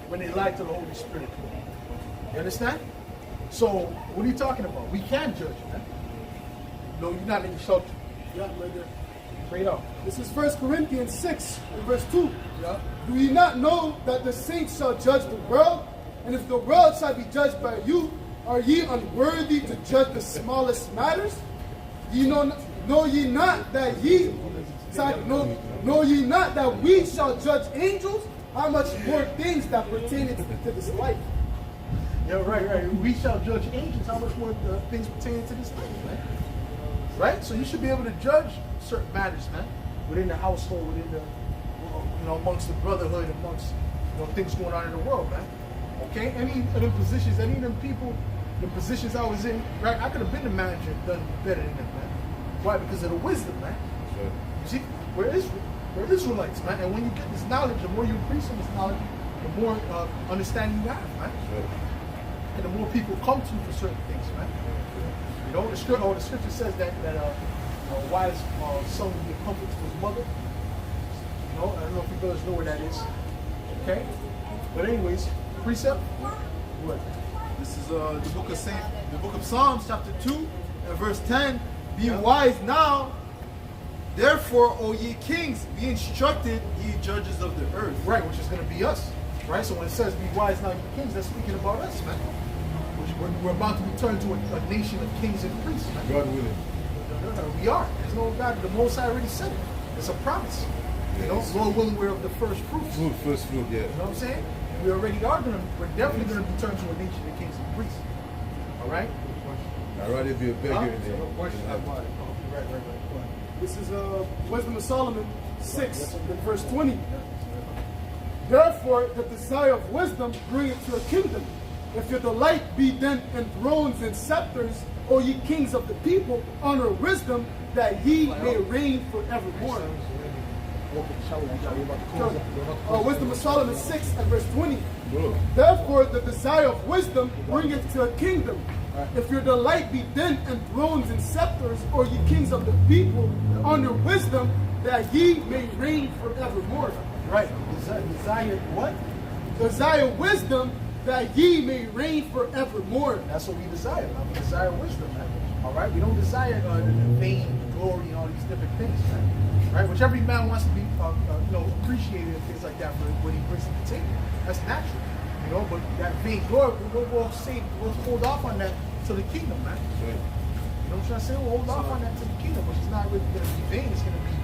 When they lied to the Holy Spirit. You understand? So, what are you talking about? We can judge, man. No, you're not in the shelter. Yeah, right there. Straight up. This is 1 Corinthians 6 and verse 2. Yeah. Do ye not know that the saints shall judge the world? And if the world shall be judged by you, are ye unworthy to judge the smallest matters? Know ye not that we shall judge angels? How much more things that pertain to this life? Yeah, right. We shall judge angels. How much more things pertaining to this life, man? Right? So you should be able to judge certain matters, man. Within the household, within the, amongst the brotherhood, amongst, things going on in the world, man. Okay? Any of them positions, any of them people, the positions I was in, right? I could have been the manager and done better than them, man. Why? Because of the wisdom, man. Sure. You see? We're Israelites, man. And when you get this knowledge, the more you increase in this knowledge, the more understanding you have, man. And the more people come to you for certain things, man. You know, the scripture says that a wise son will be a comfort to his mother. You know, I don't know if you brothers know where that is. Okay? But anyways, precept? What? This is the book of Psalms, chapter 2, and verse 10. Be wise now, therefore, O ye kings, be instructed, ye judges of the earth. Right, which is going to be us. Right? So when it says be wise now, ye kings, that's speaking about us, man. We're about to be turned to a nation of kings and priests, man. God willing. We are. There's no God. The Most High already said it. It's a promise. You know, Lord willing, we're of the first fruits. First fruit, yeah. You know what I'm saying? We already are going to, we're definitely going to be turned to a nation of kings and priests. All right? I'd rather be a beggar than This is Wisdom of Solomon 6 and verse 20. Therefore, the desire of wisdom bringeth to a kingdom. If your delight be then in thrones and scepters, O ye kings of the people, honor wisdom, that ye may reign forevermore. Wisdom of Solomon 6 and verse 20. Therefore, the desire of wisdom bringeth to a kingdom. If your delight be then in thrones and scepters, or ye kings of the people, honor wisdom, that ye may reign forevermore. Right. Desire what? Desire wisdom, that ye may reign forevermore. That's what we desire. Man. We desire wisdom, man. All right? We don't desire vain glory and all these different things, man. Right? Which every man wants to be, appreciated and things like that for what he brings to the table. That's natural. You know, but that vain glory, we'll hold off on that to the kingdom, man. Right. You know what I'm trying to say? We'll hold off on that to the kingdom, which is not really going to be vain. It's going to be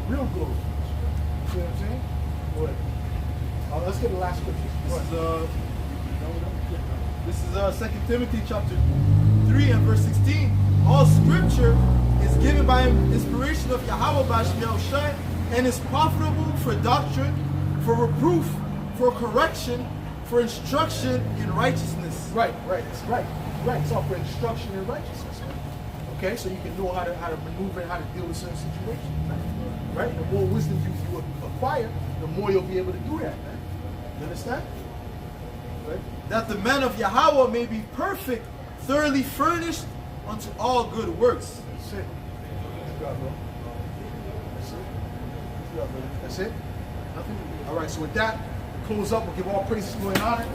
real glory. You know what I'm saying? Go ahead. Let's get the last scripture. This is 2 Timothy chapter 3 and verse 16. All scripture is given by inspiration of Yahweh Bashmiel Shai and is profitable for doctrine, for reproof, for correction, for instruction in righteousness. Right. It's all for instruction in righteousness. Man. Okay, so you can know how to maneuver and how to deal with certain situations. Right? The more wisdom you acquire, the more you'll be able to do that, man. You understand? Right? That the men of Yahweh may be perfect, thoroughly furnished unto all good works. That's it. That's it. Nothing. All right. So with that, we'll close up. We'll give all praises, glory, and honor.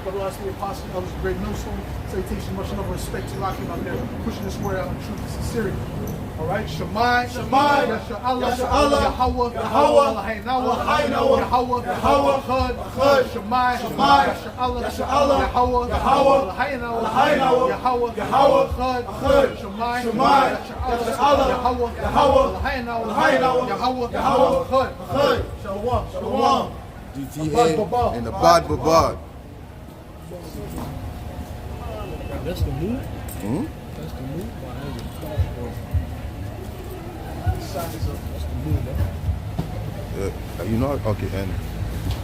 Brother Last the Apostle, Elders of Great Millstone. Salutation, much love and respect to Locking out there, pushing this word out in truth and sincerity. All right, Shemai, Yasha Allah, Yahweh, Elohim, Yahweh, Chad, Shemai, Yasha Allah, Yahweh, Elohim, Yahweh, Chad, Shemai, Yasha Allah, Yahweh, Elohim, Yahweh, Chad. Shalom. DTA and the Bad Babad. That's the move? Hmm? That's the move? That's the move, You know, okay, and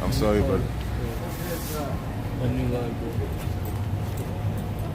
I'm sorry, but A new life, bro.